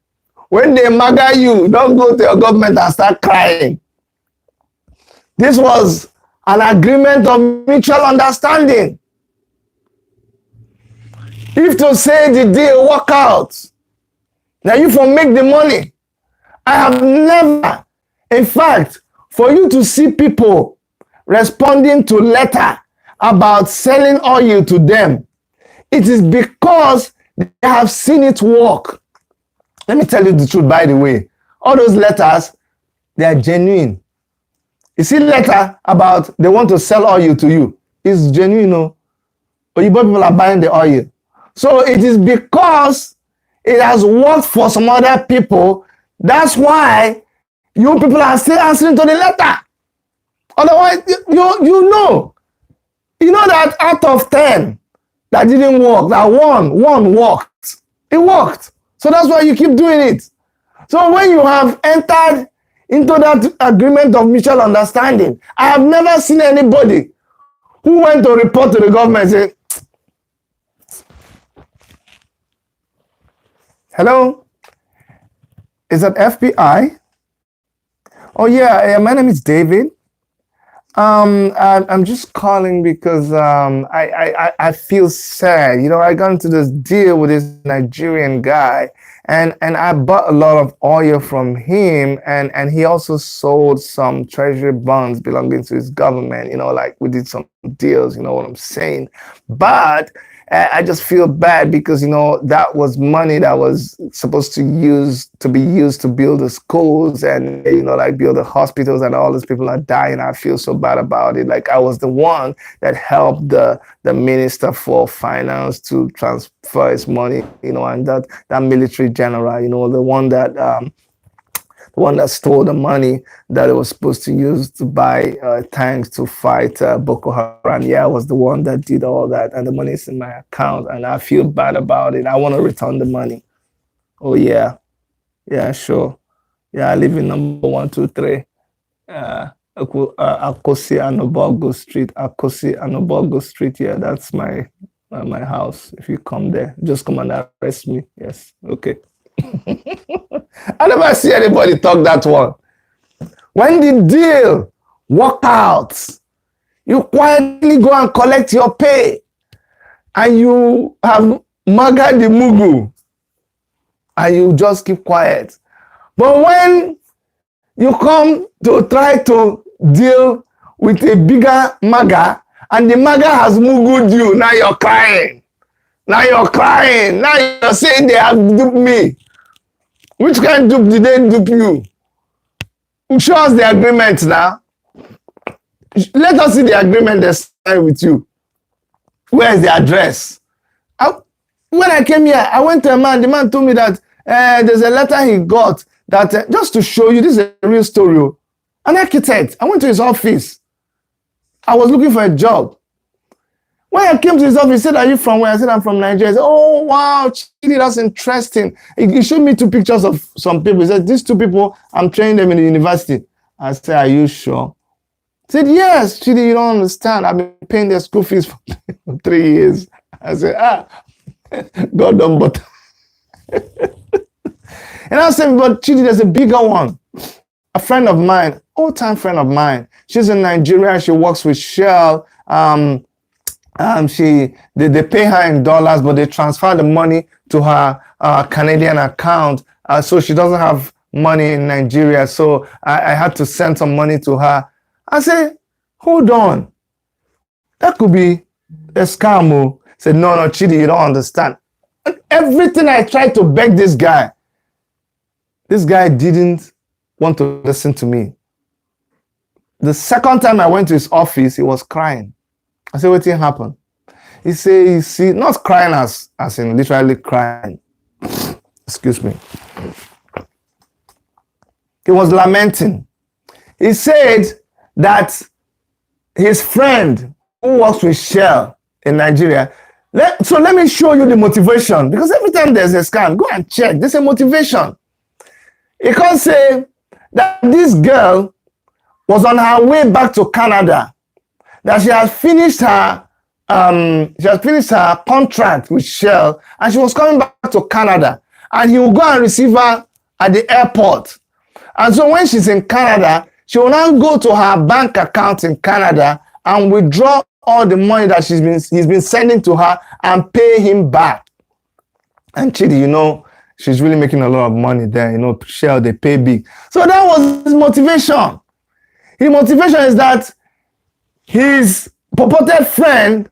when they maga you, don't go to your government and start crying. This was an agreement of mutual understanding. If to say the deal work out, now you for make the money. I have never, in fact, for you to see people responding to letter about selling oil to them, it is because they have seen it work. Let me tell you the truth, by the way. All those letters, they are genuine. You see letter about they want to sell oil to you. It's genuine, no? Oyibo people are buying the oil. So it is because it has worked for some other people. That's why you people are still answering to the letter. Otherwise, you know that out of 10 that didn't work, that one worked. It worked. So that's why you keep doing it. So when you have entered into that agreement of mutual understanding, I have never seen anybody who went to report to the government saying, hello, is that FBI? Oh yeah, my name is David. I'm just calling because I feel sad. You know, I got into this deal with this Nigerian guy, and I bought a lot of oil from him, and he also sold some treasury bonds belonging to his government. You know, like we did some deals. You know what I'm saying? But I just feel bad because, you know, that was money that was supposed to be used to build the schools and, you know, like build the hospitals, and all these people are dying. I feel so bad about it. Like I was the one that helped the minister for finance to transfer his money, you know, and that military general, you know, the one that stole the money that it was supposed to use to buy tanks to fight Boko Haram. Yeah, I was the one that did all that, and the money is in my account, and I feel bad about it. I want to return the money. Oh, yeah. Yeah, sure. Yeah, I live in number 123. Akosi Anobogo Street. Akosi Anobogo Street. Yeah, that's my house. If you come there, just come and arrest me. Yes. Okay. I never see anybody talk that one. When the deal work out, you quietly go and collect your pay, and you have maga the mugu, and you just keep quiet. But when you come to try to deal with a bigger maga, and the maga has mugued you, now you're crying. Now you're crying. Now you're saying they have duped me. Which kind of dupe did they dupe you? Show us the agreement now. Let us see the agreement they signed with you. Where is the address? When I came here, I went to a man. The man told me that there's a letter he got that just to show you, this is a real story. An architect. I went to his office. I was looking for a job. When I came to his office, he said, are you from where? I said, I'm from Nigeria. He said, oh, wow, Chidi, that's interesting. He showed me 2 pictures of some people. He said, these 2 people, I'm training them in the university. I said, are you sure? He said, yes, Chidi, you don't understand. I've been paying their school fees for 3 years. I said, God don't but. And I said, but Chidi, there's a bigger one. A friend of mine, old-time friend of mine. She's in Nigeria. She works with Shell. They pay her in dollars, but they transfer the money to her Canadian account. So she doesn't have money in Nigeria. So I had to send some money to her. I said, hold on. That could be a scam. Said, no, Chidi, you don't understand. Everything I tried to beg this guy didn't want to listen to me. The second time I went to his office, he was crying. I said, what happened? He said, you see, not crying as in literally crying. Excuse me. He was lamenting. He said that his friend who works with Shell in Nigeria, so let me show you the motivation, because every time there's a scam, go and check. There's a motivation. He can't say that this girl was on her way back to Canada, that she has finished her contract with Shell, and she was coming back to Canada, and he will go and receive her at the airport. And so when she's in Canada, she will now go to her bank account in Canada and withdraw all the money that he's been sending to her and pay him back. And Chidi, you know, she's really making a lot of money there. You know, Shell, they pay big. So that was his motivation. His motivation is that his purported friend,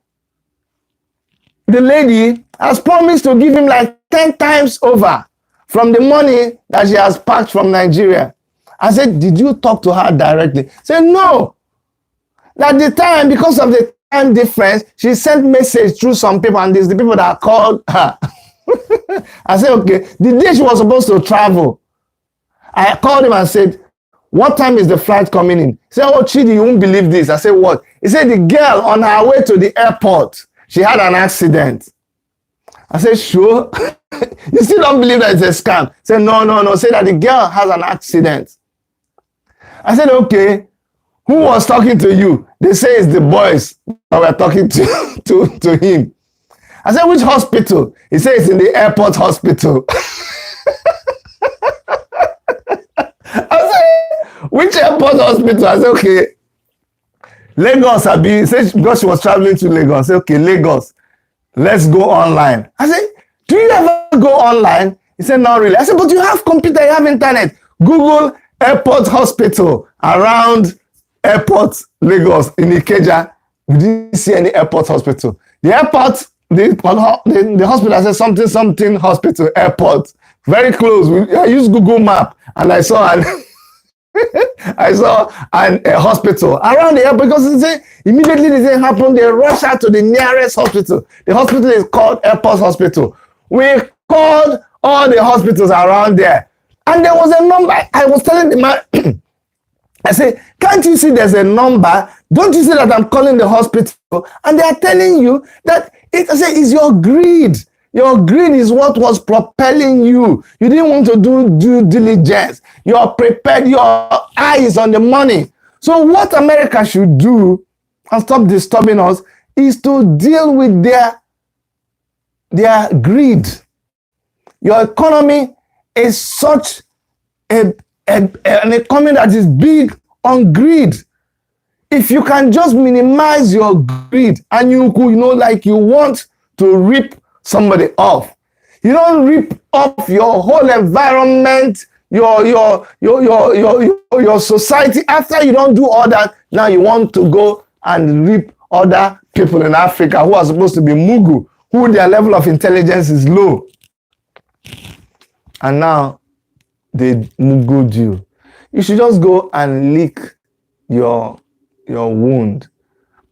the lady, has promised to give him like 10 times over from the money that she has packed from Nigeria. I said, did you talk to her directly? She said, no. At the time, because of the time difference, she sent message through some people, and there's the people that called her. I said, okay. The day she was supposed to travel, I called him and said, what time is the flight coming in? He said, oh, Chidi, you won't believe this. I said, what? He said, the girl on her way to the airport, she had an accident. I said, sure. You still don't believe that it's a scam? He said, no. Say that the girl has an accident. I said, okay. Who was talking to you? They say it's the boys that were talking to him. I said, which hospital? He said it's in the airport hospital. I said, which airport hospital? I said, okay. Lagos, he said, because she was traveling to Lagos. I said, okay, Lagos. Let's go online. I said, do you ever go online? He said, not really. I said, but you have computer, you have internet. Google airport hospital around airport Lagos in Ikeja. We didn't see any airport hospital. The airport, the hospital, I said something hospital, airport. Very close. I used Google Map and I saw a hospital around the airport, because immediately this thing happened, they rush out to the nearest hospital. The hospital is called Airport Hospital. We called all the hospitals around there, and there was a number. I was telling the man, I said, can't you see there's a number? Don't you see that I'm calling the hospital? And they are telling you that it's your greed. Your greed is what was propelling you. You didn't want to do due diligence. You're prepared. Your eye is on the money. So what America should do and stop disturbing us is to deal with their greed. Your economy is such an economy that is big on greed. If you can just minimize your greed and you want to rip somebody off. You don't rip off your whole environment, your society. After you don't do all that, now you want to go and rip other people in Africa who are supposed to be Mugu, who their level of intelligence is low. And now they Mugu'd you. You should just go and lick your wound.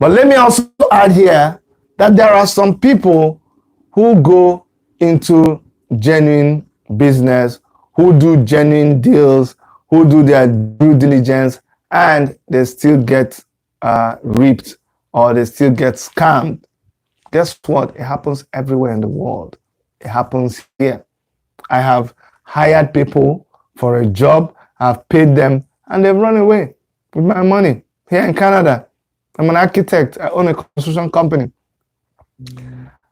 But let me also add here that there are some people who go into genuine business, who do genuine deals, who do their due diligence, and they still get ripped or they still get scammed. Guess what? It happens everywhere in the world. It happens here. I have hired people for a job, I've paid them, and they've run away with my money here in Canada. I'm an architect. I own a construction company.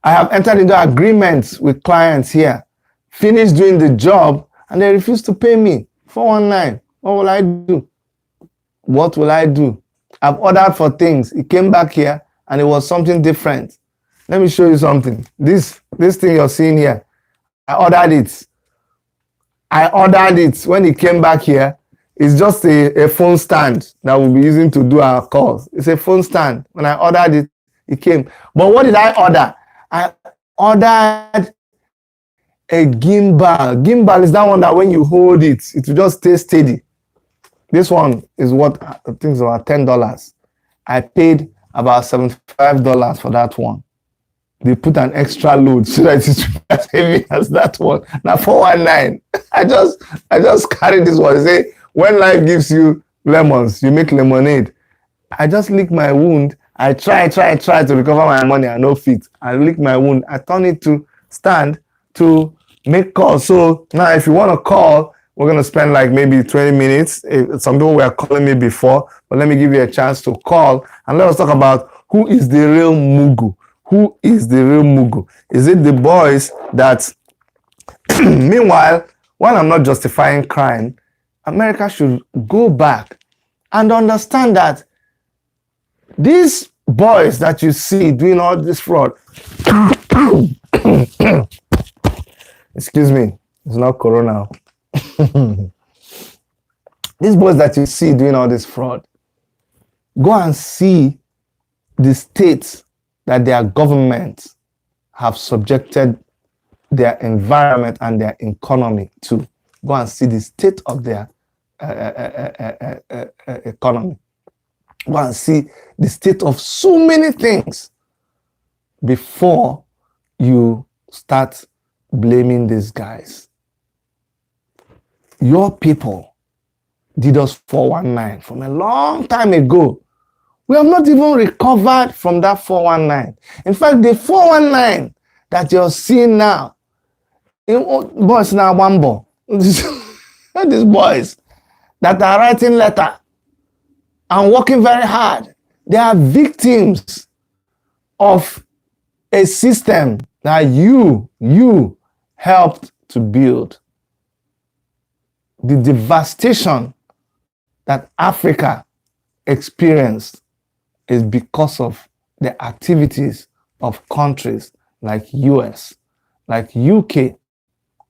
I have entered into agreements with clients here, finished doing the job, and they refuse to pay me. 419. What will I do? What will I do? I've ordered for things. It came back here, and it was something different. Let me show you something. This thing you're seeing here, I ordered it. When it came back here, it's just a phone stand that we'll be using to do our calls. It's a phone stand. When I ordered it, it came. But what did I order? I ordered a gimbal. Gimbal is that one that when you hold it, it will just stay steady. This one is what I think is about $10. I paid about $75 for that one. They put an extra load so that it's as heavy as that one. Now 419. I just carry this one. They say when life gives you lemons, you make lemonade. I just lick my wound. I try to recover my money. I no fit. I lick my wound. I turn it to stand to make calls. So now if you want to call, we're going to spend like maybe 20 minutes. Some people were calling me before, but let me give you a chance to call and let us talk about who is the real Mugu. Who is the real Mugu? Is it the boys that... Meanwhile, while I'm not justifying crime, America should go back and understand that these boys that you see doing all this fraud... Excuse me, it's not corona. These boys that you see doing all this fraud, go and see the states that their governments have subjected their environment and their economy to. Go and see the state of their economy. Go and see the state of so many things before you start blaming these guys. Your people did us 419 from a long time ago. We have not even recovered from that 419. In fact, the 419 that you're seeing now, boys now Wambo, these boys that are writing letter and working very hard, they are victims of a system that you helped to build. The devastation that Africa experienced is because of the activities of countries like US, like UK,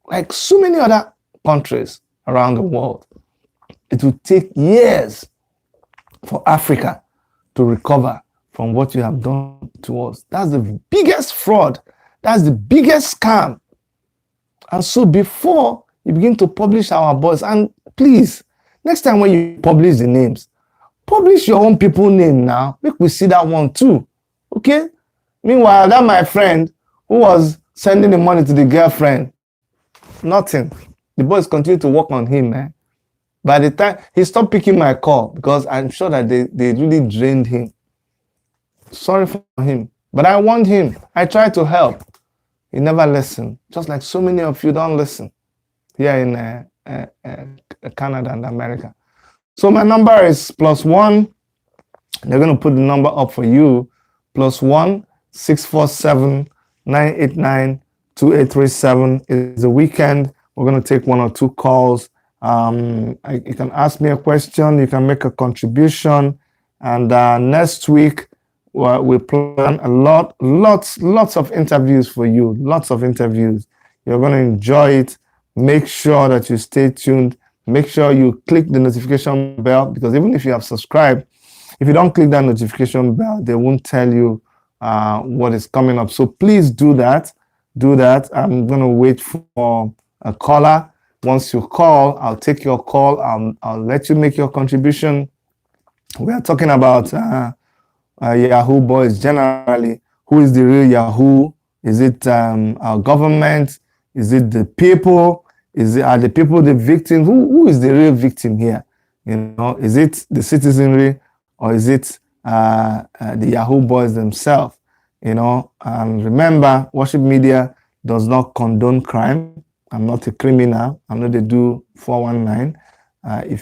like so many other countries around the world. It will take years for Africa to recover from what you have done to us. That's the biggest fraud. That's the biggest scam. And so before you begin to publish our boys, and please, next time when you publish the names, publish your own people name now. Make we see that one too. Okay? Meanwhile, that my friend who was sending the money to the girlfriend, nothing. The boys continue to work on him, man. By the time he stopped picking my call, because I'm sure that they really drained him. Sorry for him. But I warned him. I tried to help. He never listened. Just like so many of you don't listen here in Canada and America. So my number is +1. They're going to put the number up for you. +1 647 989 2837. It's a weekend. We're going to take 1 or 2 calls. You can ask me a question. You can make a contribution. And next week, we plan lots of interviews for you. Lots of interviews. You're going to enjoy it. Make sure that you stay tuned. Make sure you click the notification bell, because even if you have subscribed, if you don't click that notification bell, they won't tell you what is coming up. So please do that. Do that. I'm going to wait for a caller. Once you call, I'll take your call. I'll let you make your contribution. We are talking about Yahoo boys generally. Who is the real Yahoo? Is it our government? Is it the people? Are the people the victim? Who is the real victim here? You know, is it the citizenry, or is it the Yahoo boys themselves? You know, and remember, Worship Media does not condone crime. I'm not a criminal. I'm not a do 419.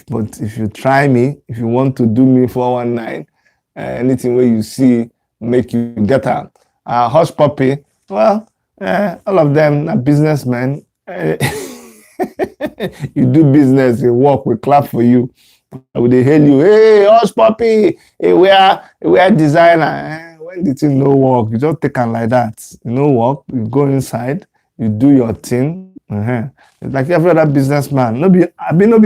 But if you try me, if you want to do me 419, anything where you see make you get out. Hush Puppy, well, all of them are businessmen. You do business, they work, we clap for you. They hail you, hey, Hush Puppy, hey, we are designer. When the thing no work, you just take them like that. You no work, you go inside, you do your thing. It's like every other businessman. No be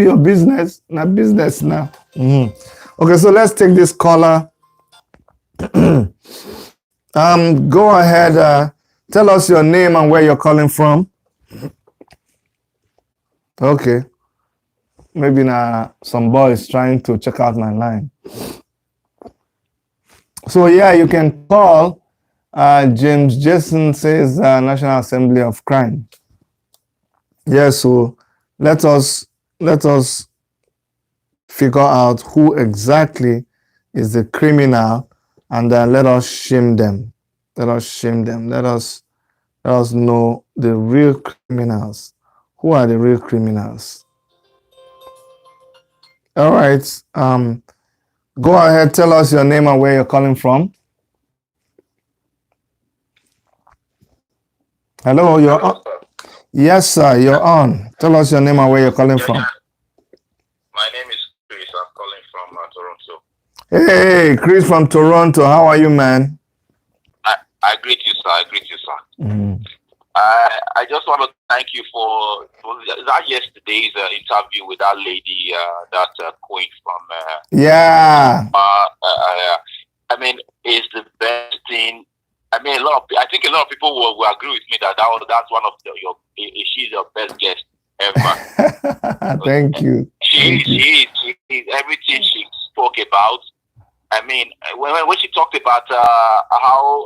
your business, not business now. Okay, so let's take this caller. Go ahead, Tell us your name and where you're calling from. Okay. Maybe now some boys trying to check out my line. So yeah, you can call. James Jason says National Assembly of Crime. Yes, so let us figure out who exactly is the criminal, and then let us shame them. Let us shame them. Let us know the real criminals. Who are the real criminals? All right. Go ahead. Tell us your name and where you're calling from. Hello, you're on. Yes, sir, you're on. Tell us your name and where you're calling from. My name is Chris. I'm calling from Toronto. Hey, Chris from Toronto. How are you, man? I greet you, sir. I greet you, sir. Mm. I just want to thank you for that yesterday's interview with that lady, that queen from. Yeah. I mean, it's the best thing. I mean, I think a lot of people will agree with me that's one of she's your best guest ever. Thank you. She is everything she spoke about. I mean, when she talked about how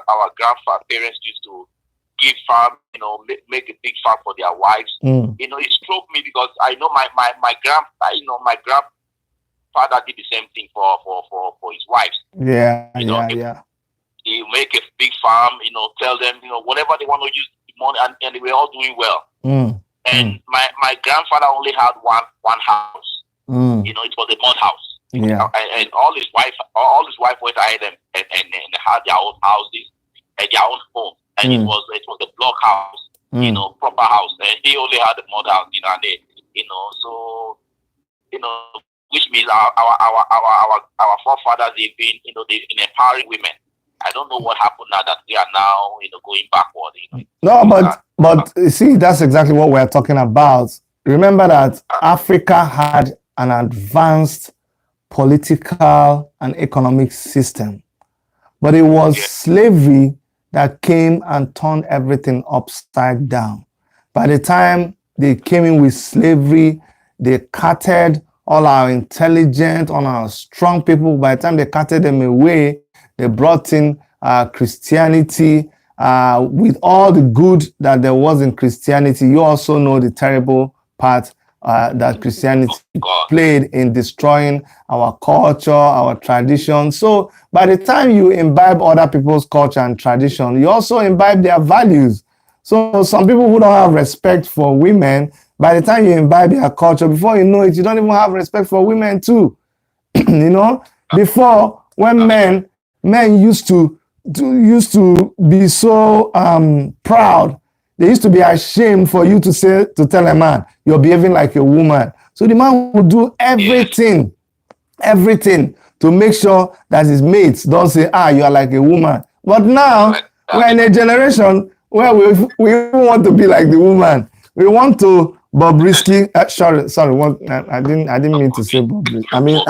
our grandparents used to give farm, make a big farm for their wives. It struck me because I know my grandfather did the same thing for his wives. Yeah, yeah. He make a big farm, tell them, whatever they want to use the money, and they were all doing well. And my grandfather only had one house. It was a mud house. Yeah. And all his wife went ahead and had their own houses and their own home. And it was a block house, proper house. And he only had the mud house, and so which means our forefathers, they've been, they've been empowering women. I don't know what happened now that we are now, going backward. No, but you see, that's exactly what we're talking about. Remember that Africa had an advanced political and economic system, but it was slavery that came and turned everything upside down. By the time they came in with slavery, they carted all our intelligent, all our strong people. By the time they carted them away, they brought in Christianity with all the good that there was in Christianity. You also know the terrible part that Christianity played in destroying our culture, our tradition. So by the time you imbibe other people's culture and tradition, you also imbibe their values. So some people who don't have respect for women, by the time you imbibe their culture, before you know it, you don't even have respect for women too. Before, when men used to be so proud, they used to be ashamed for you to tell a man, you're behaving like a woman. So the man would do everything to make sure that his mates don't say, you are like a woman. But now, we're in a generation where we want to be like the woman. We want to Bobrisky. Sorry. I didn't mean to say Bobrisky. I mean,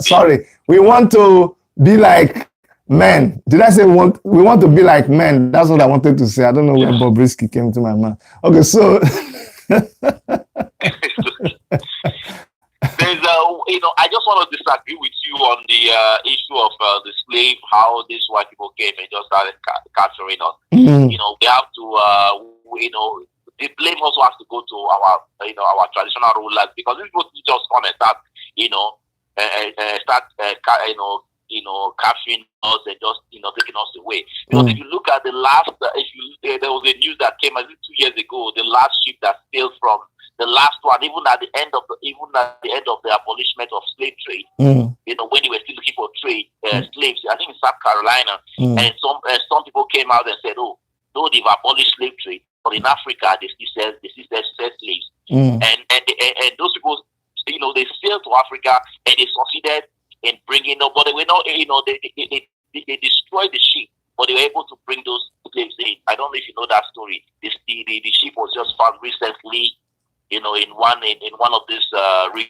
sorry. We want to be like men. Did I say we want to be like men? That's what I wanted to say. I don't know where Bobrisky came to my mind. Okay, so there's I just want to disagree with you on the issue of the slave, how these white people came and just started capturing us. We have to the blame also has to go to our traditional rulers, because these people just come and start capturing us and just taking us away. Because if you look at the last, there was a news that came 2 years ago, the last ship that sailed from the last one, even at the end of the abolishment of slave trade, when they were still looking for trade slaves, I think in South Carolina, and some people came out and said, though they've abolished slave trade, but in Africa they still sell slaves, and those people, they sailed to Africa and they succeeded in bringing up, but they were not, they destroyed the ship, but they were able to bring those slaves in. I don't know if you know that story. The ship was just found recently, in one of these river,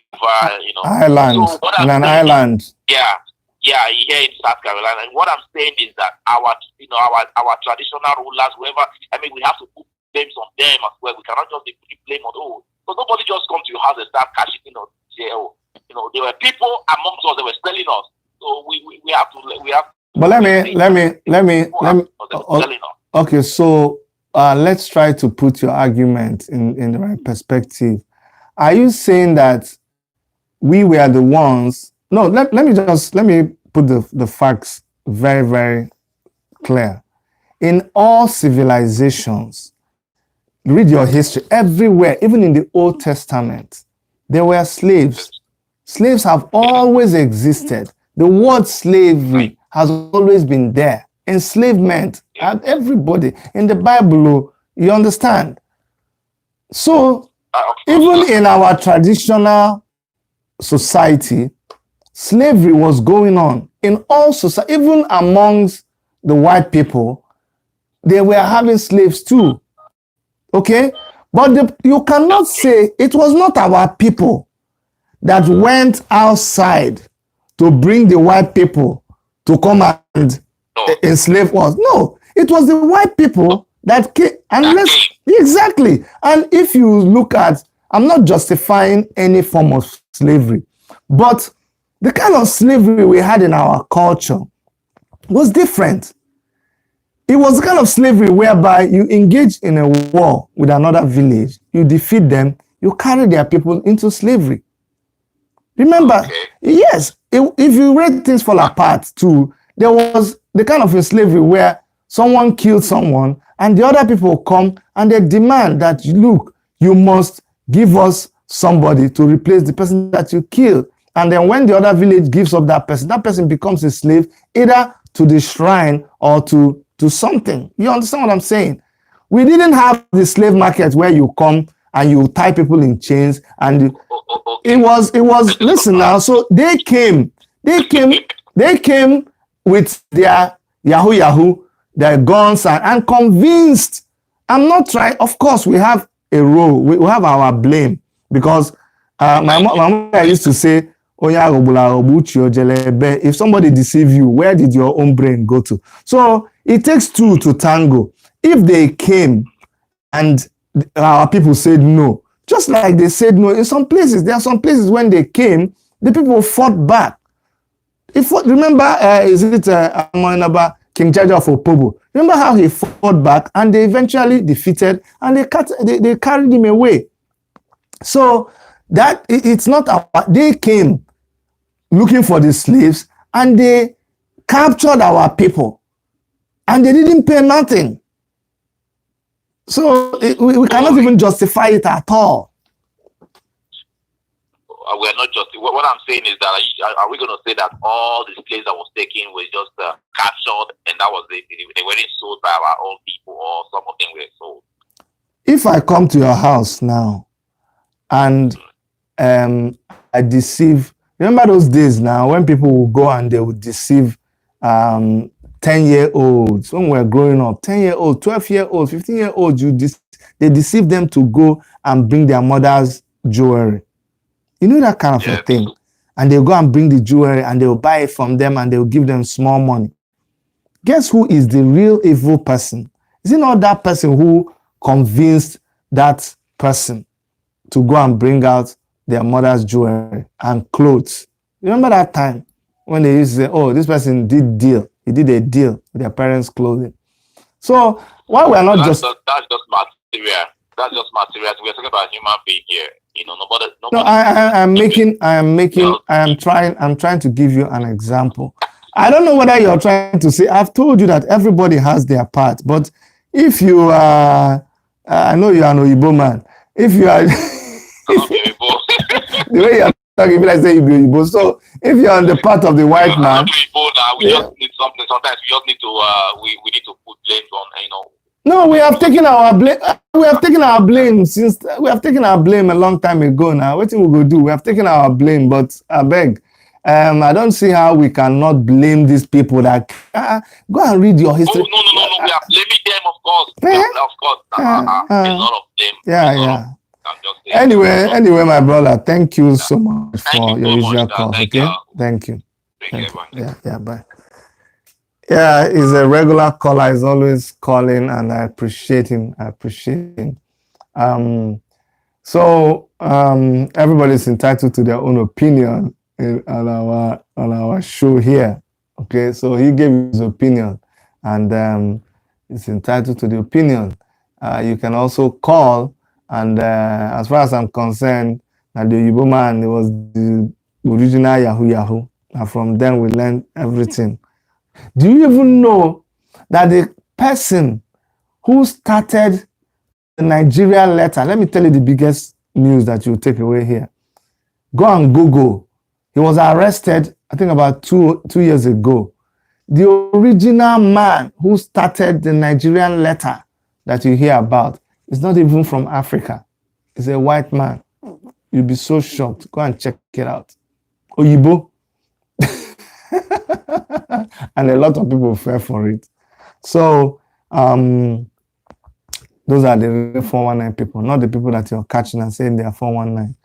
island, so in an island. Yeah. Yeah, here in South Carolina. And what I'm saying is that our traditional rulers, whoever, I mean, we have to put blames on them as well. We cannot just be putting blame on because nobody just come to your house and start cashing say, there were people amongst us that were selling us. So we have to. But okay, so let's try to put your argument in the right perspective. Are you saying that we were the ones? No, let me put the facts very, very clear. In all civilizations, read your history, everywhere, even in the Old Testament, there were slaves. Slaves have always existed. The word slavery has always been there. Enslavement, everybody in the Bible, you understand? So, even in our traditional society, slavery was going on. In all society, even amongst the white people, they were having slaves too. Okay? But you cannot say it was not our people that went outside to bring the white people to come and enslave us. No, it was the white people that came. Exactly. And if you look at, I'm not justifying any form of slavery, but the kind of slavery we had in our culture was different. It was the kind of slavery whereby you engage in a war with another village, you defeat them, you carry their people into slavery. Remember, yes, if you read Things Fall Apart too, there was the kind of a slavery where someone killed someone and the other people come and they demand that, look, you must give us somebody to replace the person that you killed. And then when the other village gives up that person becomes a slave either to the shrine or to something. You understand what I'm saying? We didn't have the slave market where you come and you tie people in chains and it was listen now. So they came with their YAHOO, their guns and convinced. I'm not trying, of course we have a role, we have our blame because my mother used to say, if somebody deceive you, where did your own brain go to? So it takes two to tango. If they came and our people said no, just like they said no in some places, there are some places when they came, the people fought back. Remember, King Jaja of Opobo? Remember how he fought back and they eventually defeated and they carried him away. So that it's not they came looking for the slaves and they captured our people and they didn't pay nothing. So we cannot even justify it at all. We're not just. What I'm saying is that are we going to say that all the slaves that was taken were just captured and that was it? They weren't sold by our own people, or some of them were sold? If I come to your house now and I deceive, remember those days now when people would go and they would deceive 10-year-olds when we're growing up, 10-year-olds, 12-year-olds, 15-year-olds, they deceive them to go and bring their mother's jewelry. You know that kind of a thing. And they'll go and bring the jewelry and they'll buy it from them and they'll give them small money. Guess who is the real evil person? Is it not that person who convinced that person to go and bring out their mother's jewelry and clothes? Remember that time when they used to say, oh, this person did a deal with their parents' clothing. So why we're not that's just material. That's just material. We're talking about human being here. You know, nobody. No, I'm trying to give you an example. I don't know whether you're trying to say, I've told you that everybody has their part, but if you are, I know you are an Oyibo man. If you are, the way you're talking, like say you're Oyibo. So if you're on the part of the white man, we just need something. Sometimes we just need to, we need to put blame on, No, we have taken our blame. We have taken our blame since we have taken our blame a long time ago. Now, what we will do? We have taken our blame, but I beg, I don't see how we cannot blame these people. That go and read your history. Oh, no. We are blaming them, of course. Of course, a lot of them. Yeah. Anyway, my brother, thank you so much for your usual call. Okay, thank you. Take care, man. Yeah, bye. Yeah, he's a regular caller. He's always calling, and I appreciate him. So everybody's entitled to their own opinion on our show here. Okay, so he gave his opinion, and he's entitled to the opinion. You can also call, and as far as I'm concerned, that the Igbo man, it was the original Yahoo. And from then we learned everything. Do you even know that the person who started the Nigerian letter, let me tell you the biggest news that you'll take away here. Go and Google. He was arrested, I think about two years ago. The original man who started the Nigerian letter that you hear about is not even from Africa. He's a white man. You'll be so shocked. Go and check it out. Oyibo. And a lot of people fell for it. So those are the 419 people, not the people that you're catching and saying they are 419.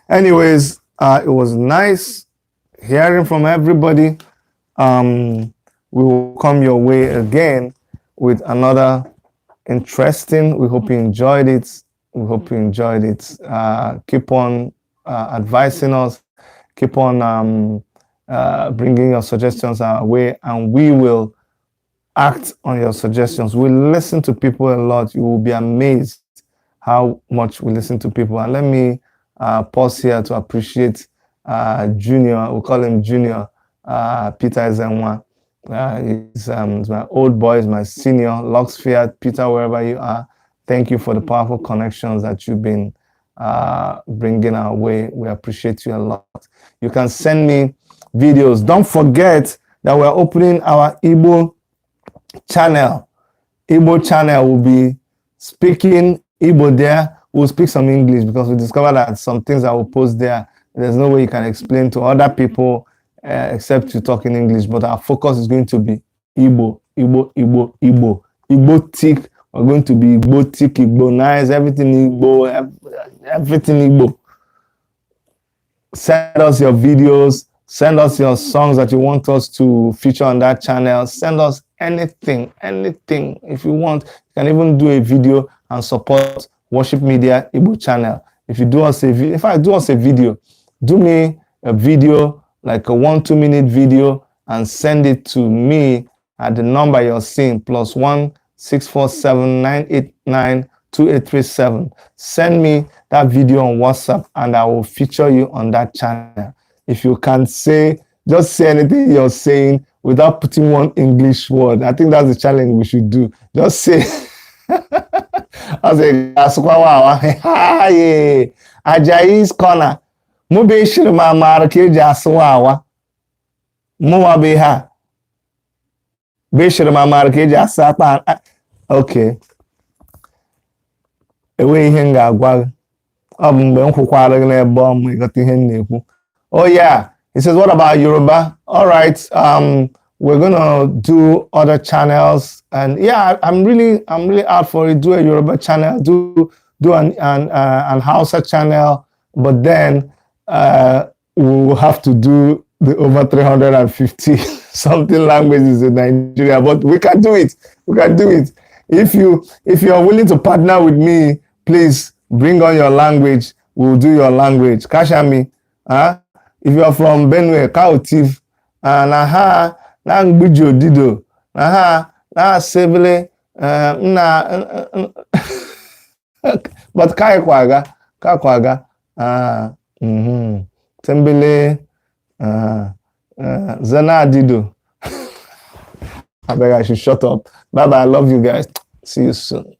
Anyways, it was nice hearing from everybody. We will come your way again with another interesting. We hope you enjoyed it. Keep on advising us. Keep on bringing your suggestions our way, and we will act on your suggestions. We listen to people a lot. You will be amazed how much we listen to people. And let me pause here to appreciate Junior. We call him Junior. Peter Ezenwa. He's my old boy, he's my senior. Luxfiat, Peter, wherever you are. Thank you for the powerful connections that you've been bringing our way. We appreciate you a lot. You can send me videos. Don't forget that we're opening our Igbo channel. Igbo channel will be speaking Igbo there. We'll speak some English because we discovered that some things I will post there, there's no way you can explain to other people except to talk in English. But our focus is going to be Igbo. Igbo thick. We're going to be Igbo thick, Igbo nice, everything Igbo, everything Igbo. Send us your videos. Send us your songs that you want us to feature on that channel. Send us anything if you want. You can even do a video and support Worship Media Igbo channel. If you do us a video, do me a video, like a 1-2 minute video, and send it to me at the number you're seeing, +1 647 989 2837. Send me that video on WhatsApp and I will feature you on that channel. If you can just say anything you're saying without putting one English word. I think that's the challenge we should do. Just say, Ajayi's corner. Mube shirma marke jaswawa. Muwa beha. Be shirma marke jasapa. Okay. Ewe ihe nga agwa. Mgbe nkwukwara gị n'ebe ọmụ ịghọta ihe m na-ekwu. Oh yeah, he says, what about Yoruba? All right, we're gonna do other channels, and yeah, I'm really out for it. Do a Yoruba channel, do an Hausa channel, but then we will have to do the over 350 something languages in Nigeria. But we can do it. If you're willing to partner with me, please bring on your language. We'll do your language. Kashami, huh? If you're from Benue, Kautif, na ngbujo dido, na sebele, but kakwaga, tembele, zana dido. I beg I should shut up. Bye bye. I love you guys. See you soon.